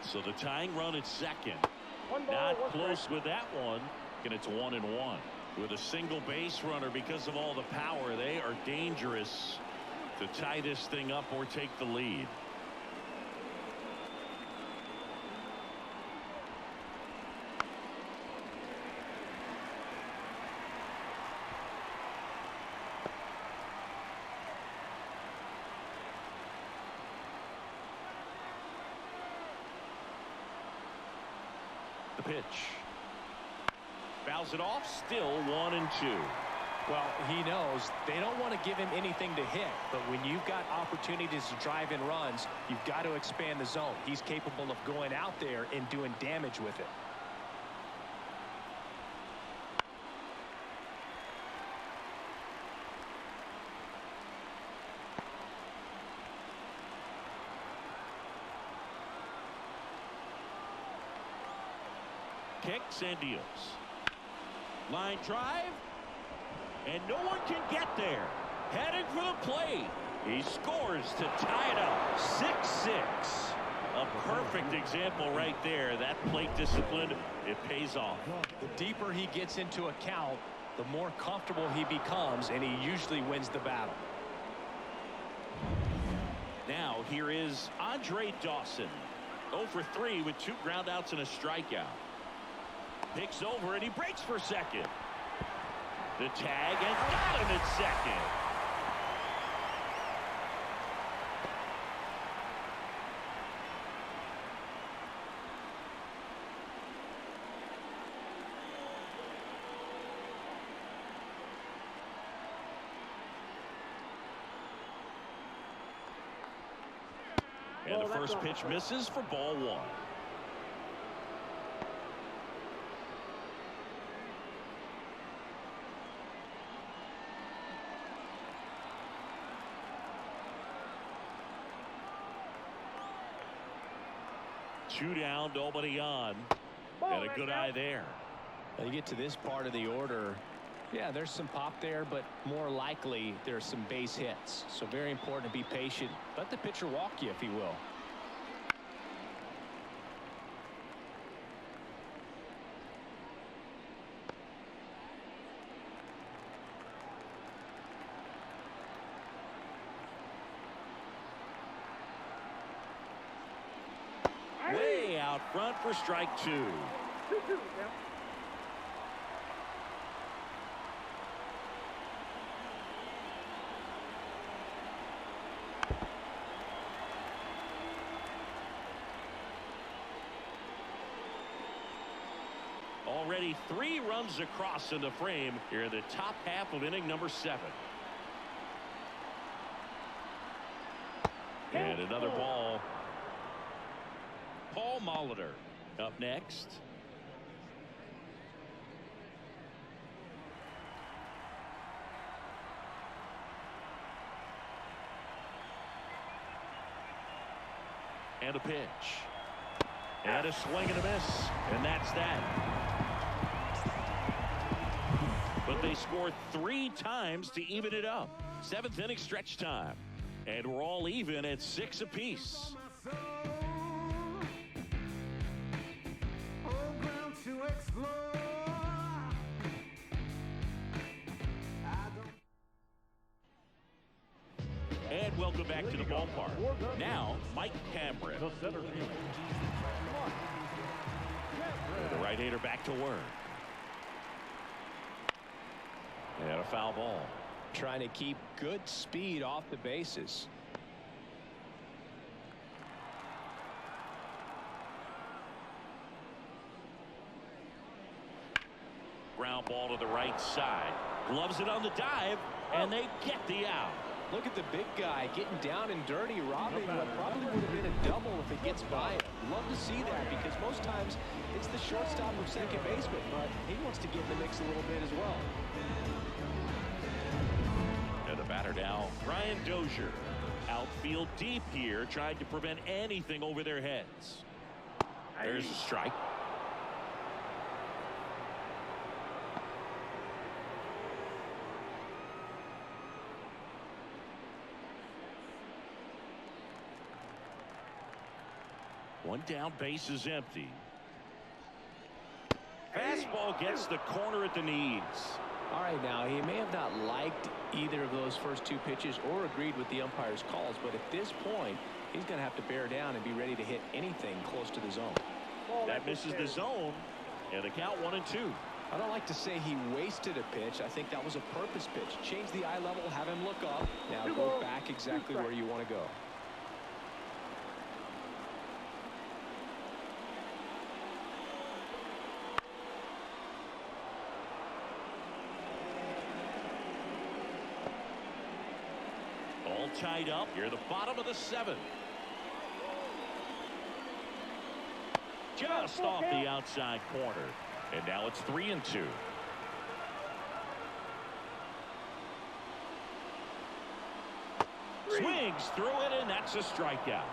So the tying run at second. Not close with that one. And it's 1-1. With a single base runner, because of all the power, they are dangerous to tie this thing up or take the lead. The pitch. Fouls it off. Still 1-2. Well, he knows they don't want to give him anything to hit, but when you've got opportunities to drive in runs, you've got to expand the zone. He's capable of going out there and doing damage with it. Kicks and deals. Line drive. And no one can get there. Heading for the plate. He scores to tie it up. 6-6. A perfect example right there. That plate discipline, it pays off. The deeper he gets into a count, the more comfortable he becomes, and he usually wins the battle. Now here is Andre Dawson. 0 for 3 with 2 groundouts and a strikeout. Picks over and he breaks for second. The tag and got him at second. And the first pitch misses for ball 1. 2 down, nobody on. Ball, And a good eye there. When you get to this part of the order, yeah, there's some pop there, but more likely there's some base hits. So very important to be patient. Let the pitcher walk you, if he will. Way out front for strike 2. 2-2 now. Already 3 runs across in the frame here in the top half of inning number 7. And another ball. Paul Molitor up next. And a pitch. And a swing and a miss. And that's that. But they scored 3 times to even it up. 7th inning stretch time. And we're all even at 6 apiece. And welcome back to the ballpark. Now, Mike Cameron. The center field. The right-hander back to work. And a foul ball. Trying to keep good speed off the bases. Ground ball to the right side. Gloves it on the dive, and they get the out. Look at the big guy getting down and dirty, robbing what probably would have been a double if it gets by him. Love to see that because most times it's the shortstop or second baseman, but he wants to get in the mix a little bit as well. And the batter now, Brian Dozier. Outfield deep here, trying to prevent anything over their heads. There's a strike. One down, base is empty. Fastball gets the corner at the knees. All right, now he may have not liked either of those first 2 pitches or agreed with the umpire's calls, but at this point he's going to have to bear down and be ready to hit anything close to the zone. That misses the zone, and the count 1-2. I don't like to say he wasted a pitch. I think that was a purpose pitch. Change the eye level, have him look up. Now go back exactly where you want to go. All tied up here at the bottom of the 7th. Just off the outside corner. And now it's 3-2. Swings through it, and that's a strikeout.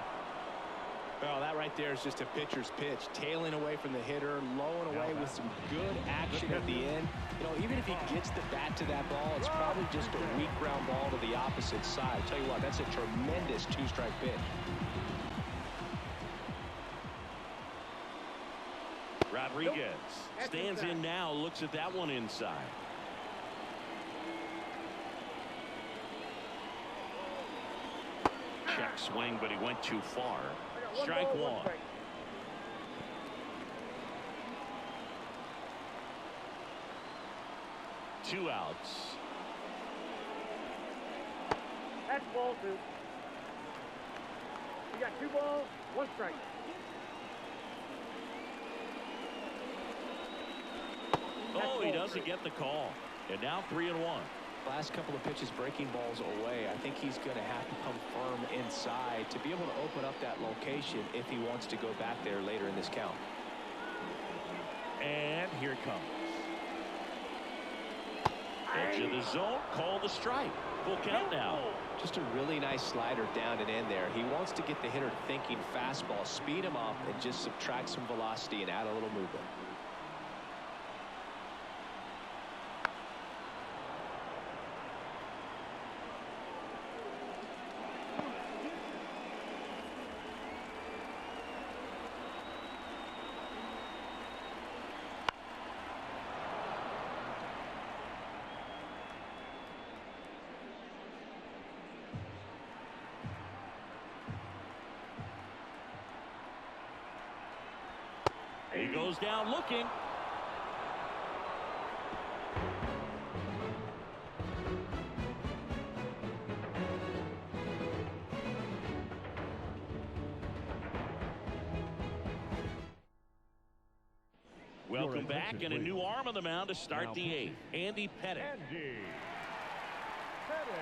Well, that right there is just a pitcher's pitch. Tailing away from the hitter, lowing away with some good action at the end. You know, even if he gets the bat to that ball, it's probably just a weak ground ball to the opposite side. Tell you what, that's a tremendous 2-strike pitch. Rodriguez stands in now, looks at that one inside. Check swing, but he went too far. Strike 1. Two outs. That's ball 2. You got 2 balls, 1 strike. Oh, he doesn't get the call. And now 3-1. Last couple of pitches breaking balls away. I think he's going to have to come firm inside to be able to open up that location if he wants to go back there later in this count. And here it comes. Edge of the zone, call the strike. Full count now. Just a really nice slider down and in there. He wants to get the hitter thinking fastball, speed him up, and just subtract some velocity and add a little movement. He goes down looking. Welcome back, and a new arm on the mound to start the eighth. Andy Pettit. Andy Pettit.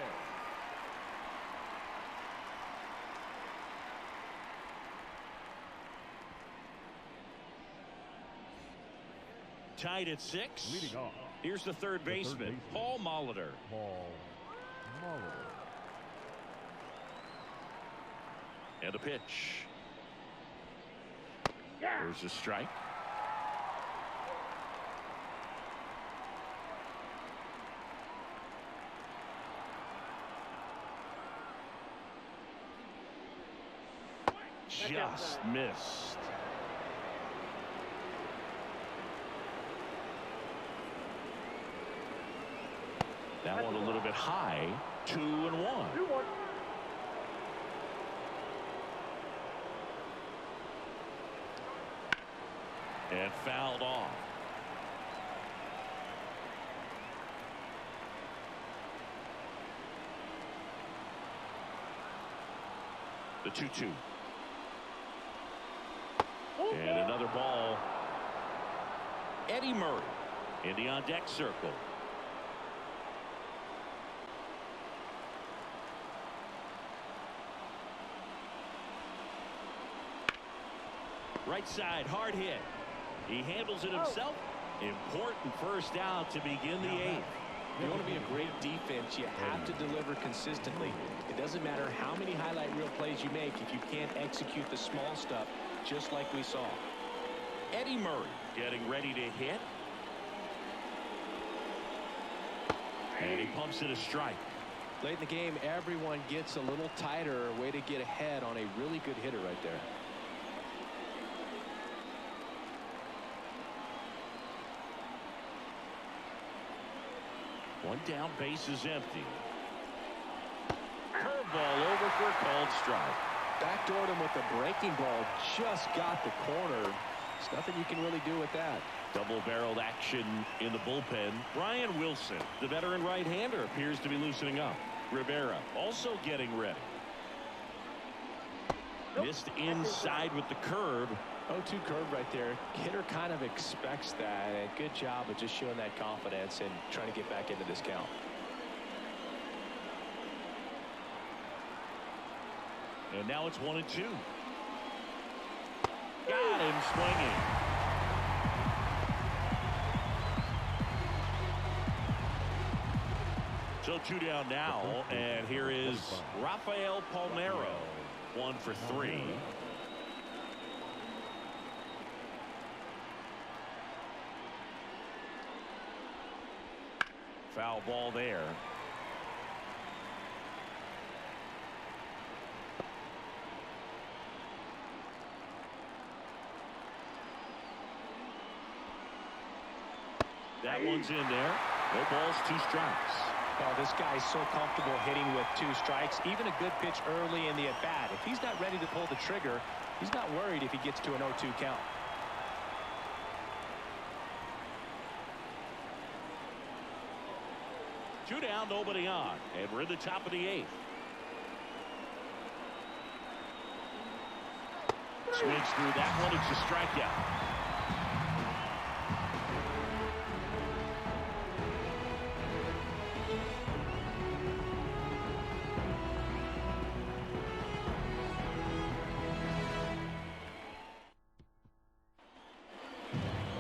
Tied at 6. Leading off. Here's the third baseman, Paul Molitor. Paul Molitor. And a pitch. There's a strike. Just missed. That one a little bit high. 2-1. 2-1. And fouled off. The 2-2. And another ball. Eddie Murray in the on-deck circle. Right side, hard hit. He handles it himself. Important first out to begin the eighth. If you want to be a great defense, you have to deliver consistently. It doesn't matter how many highlight reel plays you make if you can't execute the small stuff, just like we saw. Eddie Murray getting ready to hit. And he pumps it a strike. Late in the game, everyone gets a little tighter. Way to get ahead on a really good hitter right there. One down, base is empty. Curveball over for a called strike. Backdoored him with the breaking ball. Just got the corner. There's nothing you can really do with that. Double-barreled action in the bullpen. Brian Wilson, the veteran right-hander, appears to be loosening up. Rivera also getting ready. Missed inside with the curve. 0-2 curve right there. Hitter kind of expects that. And good job of just showing that confidence and trying to get back into this count. And now it's 1-2. Got him swinging. So 2 down now, and here is Rafael Palmeiro. 1 for 3. Foul ball there. That one's in there. No balls, 2 strikes. Oh, this guy's so comfortable hitting with 2 strikes. Even a good pitch early in the at-bat. If he's not ready to pull the trigger, he's not worried if he gets to an 0-2 count. Two down, nobody on, and we're in the top of the 8th. Swings through that one. It's a strikeout.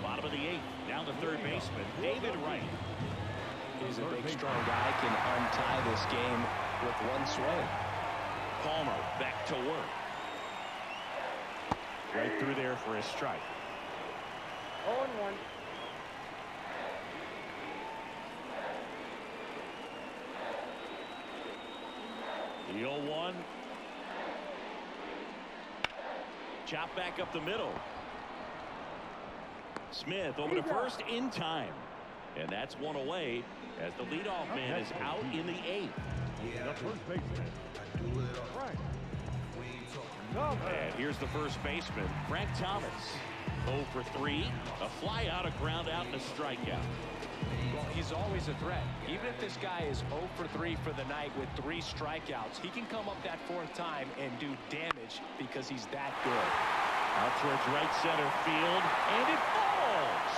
Bottom of the 8th. Now the third baseman, David Wright. His is a big, strong guy, can untie this game with one swing. Palmer back to work. Right through there for a strike. 0-1. The 0-1. Chop back up the middle. Smith over to first in time. And that's one away as the leadoff man is out in the 8th. The first baseman. Frank. And here's the first baseman, Frank Thomas. 0 for 3. A fly out, a ground out, and a strikeout. Well, he's always a threat. Even if this guy is 0 for 3 for the night with 3 strikeouts, he can come up that 4th time and do damage because he's that good. Out towards right center field, and it falls.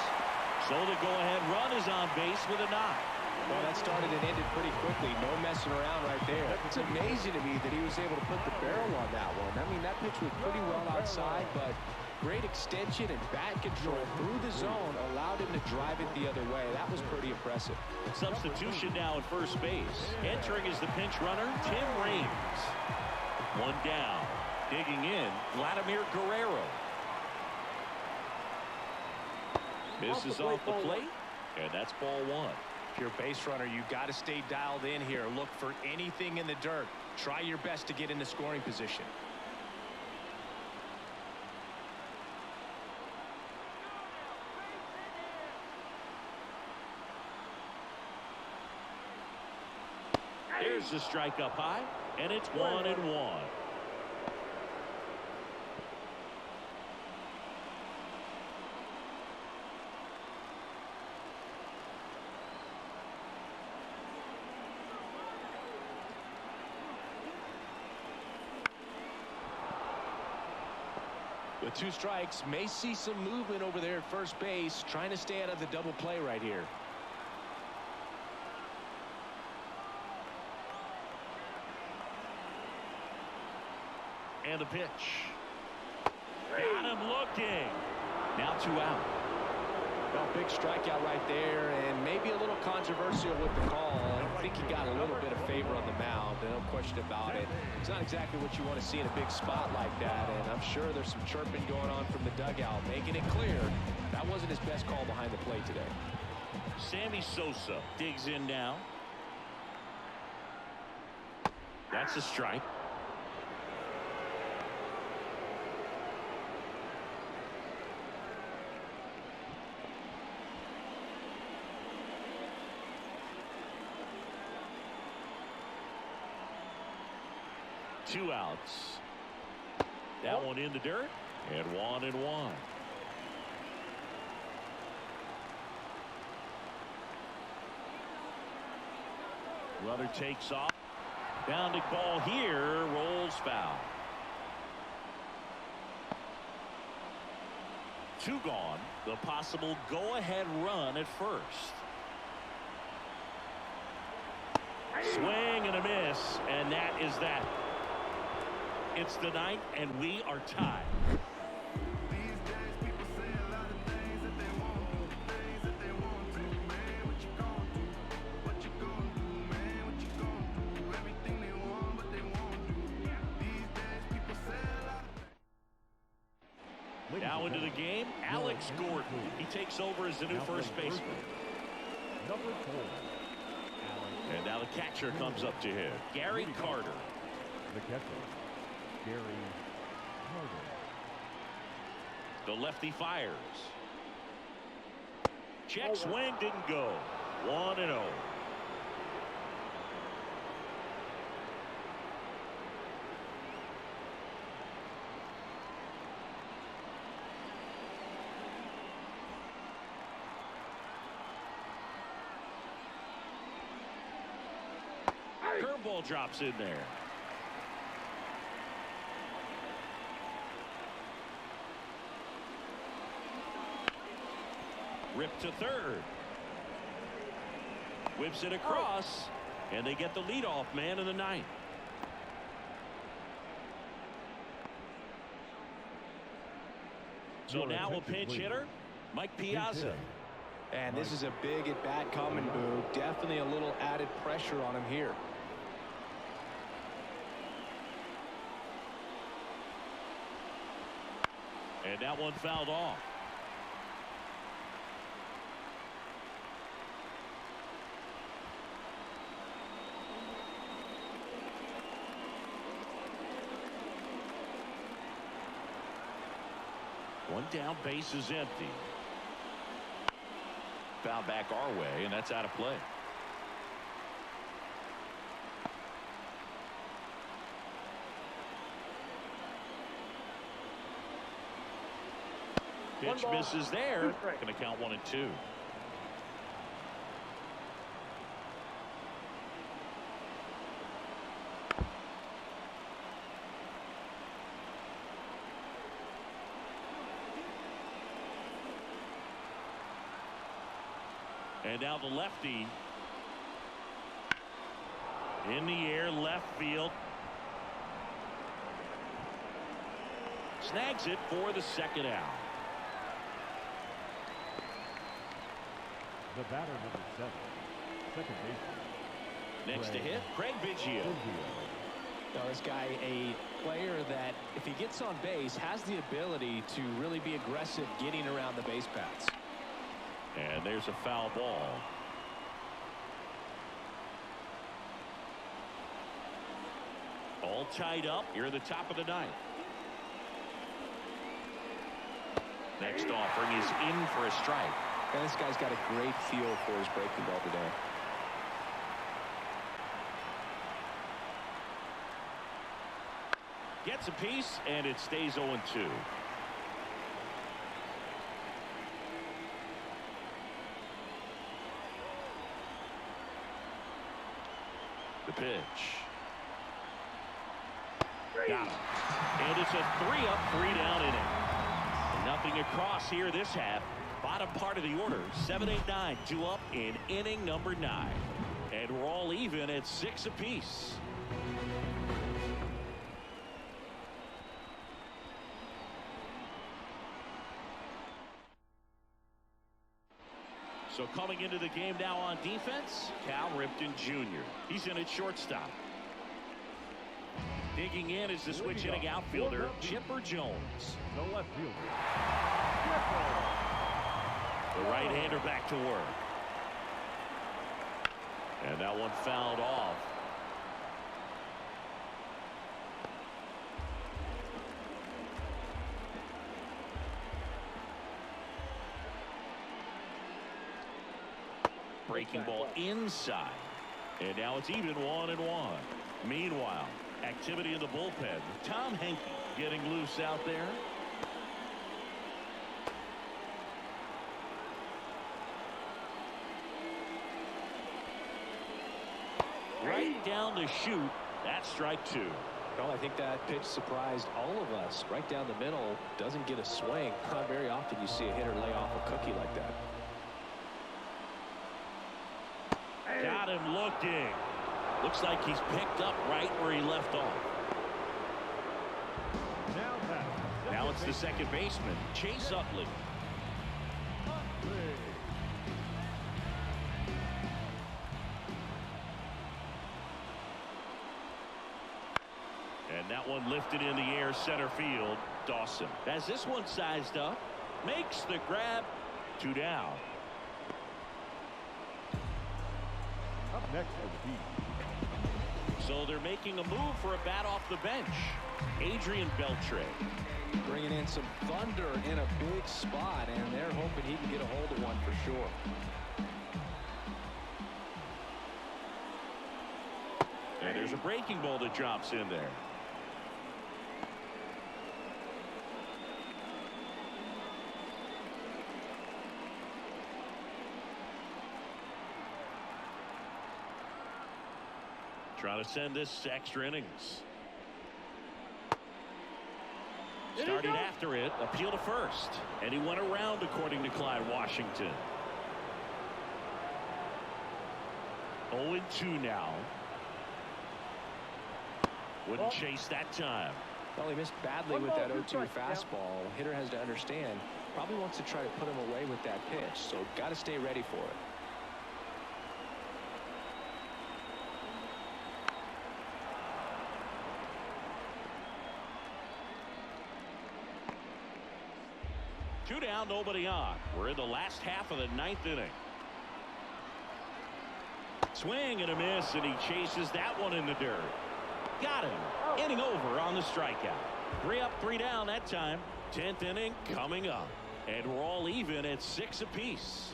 So the go-ahead run is on base with a knock. Well, that started and ended pretty quickly. No messing around right there. It's amazing to me that he was able to put the barrel on that one. I mean, that pitch was pretty well outside, but great extension and bat control through the zone allowed him to drive it the other way. That was pretty impressive. Substitution now at first base. Entering is the pinch runner, Tim Raines. One down. Digging in, Vladimir Guerrero. Misses off the plate, and that's ball 1. If you're a base runner, you've got to stay dialed in here. Look for anything in the dirt. Try your best to get into scoring position. There's the strike up high, and it's 1-1. With 2 strikes, may see some movement over there at first base, trying to stay out of the double play right here. And the pitch. Got him looking. Now 2 out. Well, big strikeout right there, and maybe a little controversial with the call. I think he got a little bit of favor on the mound, no question about it. It's not exactly what you want to see in a big spot like that, and I'm sure there's some chirping going on from the dugout, making it clear that wasn't his best call behind the plate today. Sammy Sosa digs in now. That's a strike. Two outs. That one in the dirt, and 1-1. Runner takes off. Bounding ball here, rolls foul. 2 gone. The possible go-ahead run at first. Swing and a miss, and that is that. It's the 9th, and we are tied. Now into the game, Alex Gordon. He takes over as the new first baseman. Number 4. And now the catcher comes up to him, Gary Carter. The catcher, Gary Carter. The lefty fires. Check swing, didn't go. 1-0. Curveball drops in there. Ripped to third. Whips it across, and they get the leadoff man in the 9th. So now a pinch hitter, Mike Piazza. And this is a big at-bat coming, Boo. Definitely a little added pressure on him here. And that one fouled off. One down, base is empty. Foul back our way, and that's out of play. Pitch misses there. Going to count 1-2. And now the lefty in the air, left field. Snags it for the second out. The batter, number 7, second baseman. Next to hit, Craig Biggio. Now, this guy, a player that, if he gets on base, has the ability to really be aggressive getting around the base paths. And there's a foul ball. All tied up here at the top of the ninth. Next offering is in for a strike. And this guy's got a great feel for his breaking ball today. Gets a piece, and it stays 0-2. The pitch. Got him. And it's a 3-up, 3-down inning. Nothing across here this half. Bottom part of the order, 7, 8, 9, 2 up in inning number 9. And we're all even at 6 apiece. So coming into the game now on defense, Cal Ripken Jr. He's in at shortstop. Digging in is the switch hitting outfielder, Chipper Jones. The left fielder. The right-hander back to work. And that one fouled off. Breaking ball inside. And now it's even 1-1. Meanwhile, activity in the bullpen. Tom Henke getting loose out there. Right down the chute. That's strike 2. Well, I think that pitch surprised all of us. Right down the middle, doesn't get a swing. Not very often you see a hitter lay off a cookie like that. Got him looking. Looks like he's picked up right where he left off. Now it's the second baseman, Chase Utley. And that one lifted in the air, center field, Dawson. As this one sized up, makes the grab, 2 down. Up next is B. So they're making a move for a bat off the bench. Adrian Beltre. Bringing in some thunder in a big spot, and they're hoping he can get a hold of one for sure. And there's a breaking ball that drops in there. Trying to send this to extra innings. Started after it, appeal to first. And he went around according to Clyde Washington. 0-2 now. Wouldn't chase that time. Well, he missed badly with that 0-2 fastball. Hitter has to understand Probably wants to try to put him away with that pitch, so got to stay ready for it. Two down, nobody on. We're in the last half of the ninth inning. Swing and a miss, and he chases that one in the dirt. Got him. Inning over on the strikeout. 3 up, 3 down that time. 10th inning coming up. And we're all even at 6 apiece.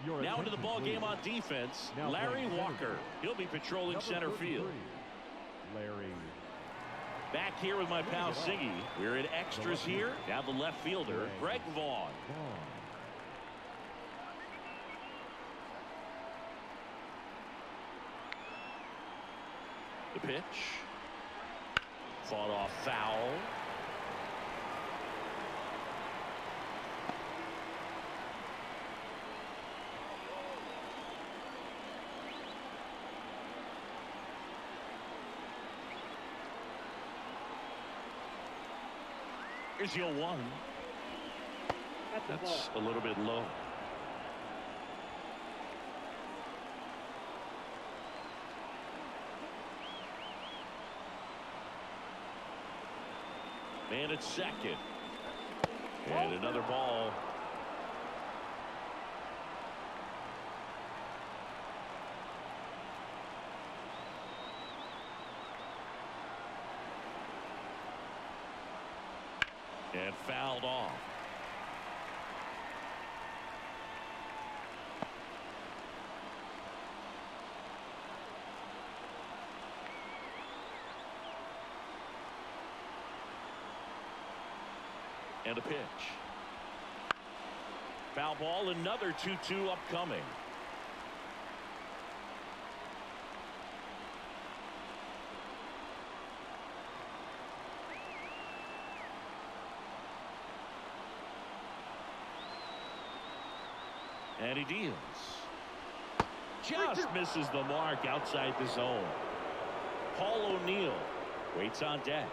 Now into the ball game on defense, Larry Walker. He'll be patrolling center field. Larry. Back here with my pal Siggy. We're in extras here. Now the left fielder, Greg Vaughn. The pitch. Fought off foul. Here's your 1. That's a little bit low. And it's second. And another ball. And fouled off. And a pitch. Foul ball, another 2-2 upcoming. And he deals. Just misses the mark outside the zone. Paul O'Neill waits on deck.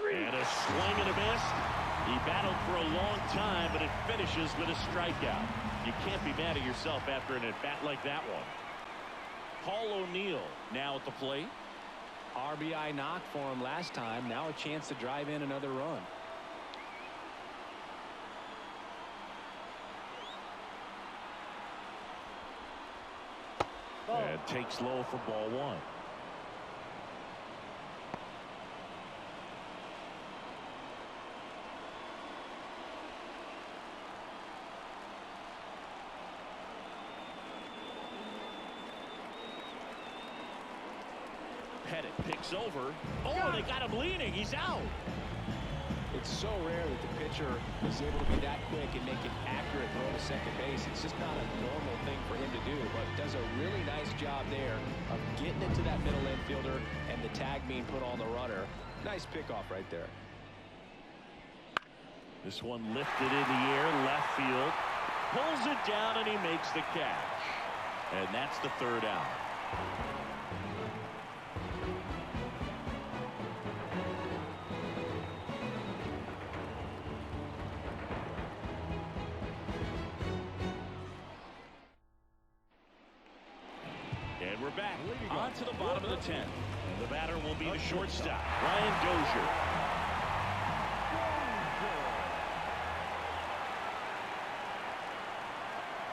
And a swing and a miss. He battled for a long time, but it finishes with a strikeout. You can't be mad at yourself after an at-bat like that one. Paul O'Neill now at the plate. RBI knock for him last time. Now a chance to drive in another run. And takes low for ball 1. Pettit picks over. Oh, they got him leaning. He's out. It's so rare that the pitcher is able to be that quick and make an accurate throw to second base. It's just not a normal thing for him to do, but does a really nice job there of getting it to that middle infielder and the tag being put on the runner. Nice pickoff right there. This one lifted in the air, left field. Pulls it down, and he makes the catch. And that's the 3rd out. And we're back on to the bottom of the 10th. And the batter will be the shortstop, Ryan Dozier.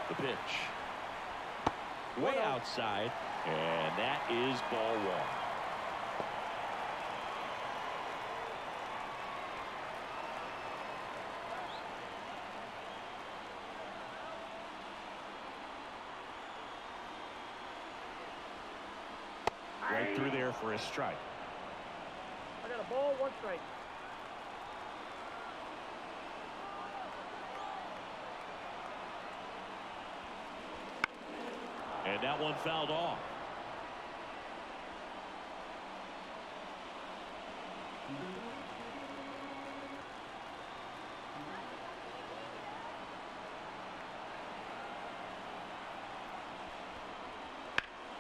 The pitch. Way outside, and that is ball 1. Right through there for a strike. I got a ball, 1 strike. And that one fouled off.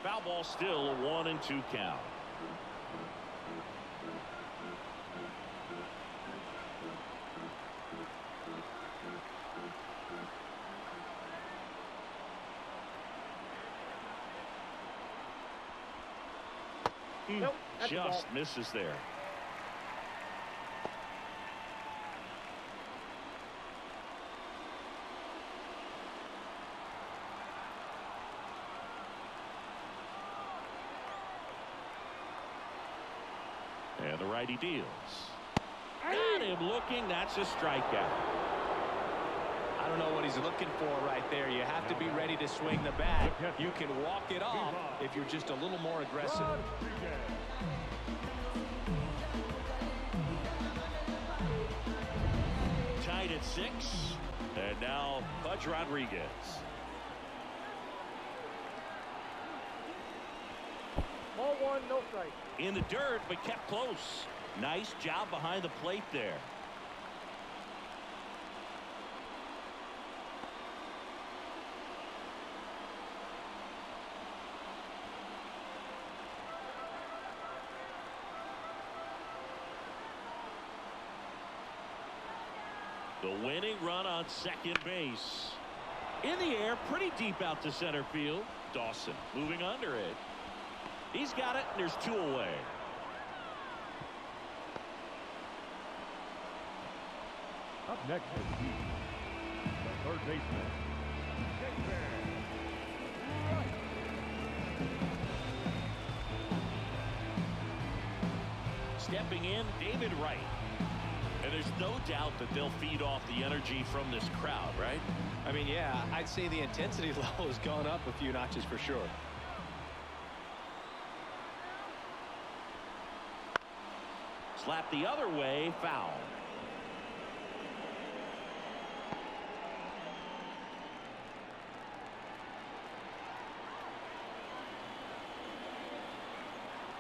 Foul ball, still a 1-2 count. Nope, that's a ball. Just misses there. And the righty deals. Got him looking. That's a strikeout. I don't know what he's looking for right there. You have to be ready to swing the bat. You can walk it off if you're just a little more aggressive. Tied at 6. And now Pudge Rodriguez. Ball 1, no strike. In the dirt, but kept close. Nice job behind the plate there. The winning run on second base. In the air, pretty deep out to center field. Dawson moving under it. He's got it, and there's 2 away. Up next is the third baseman. Stepping in, David Wright. And there's no doubt that they'll feed off the energy from this crowd, right? I mean, yeah, I'd say the intensity level has gone up a few notches for sure. Slap the other way, foul.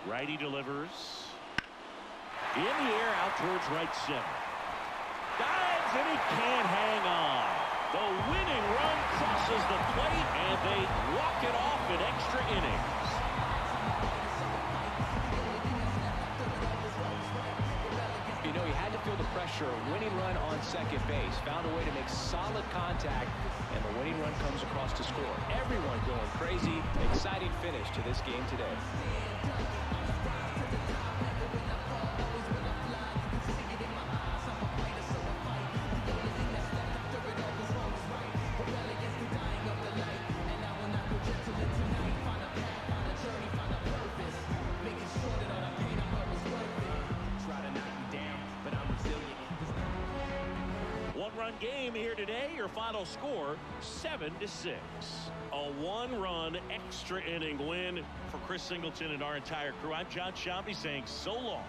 Righty delivers. In the air, out towards right center. Dives, and he can't hang on. The winning run crosses the plate, and they walk it off in extra innings. You know, he had to feel the pressure. A winning run on second base. Found a way to make solid contact, and the winning run comes across to score. Everyone going crazy. Exciting finish to this game today. Game here today. Your final score 7-6. A 1-run extra inning win for Chris Singleton and our entire crew. I'm John Shambi saying so long.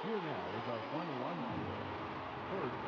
Here now is our final lineup. First,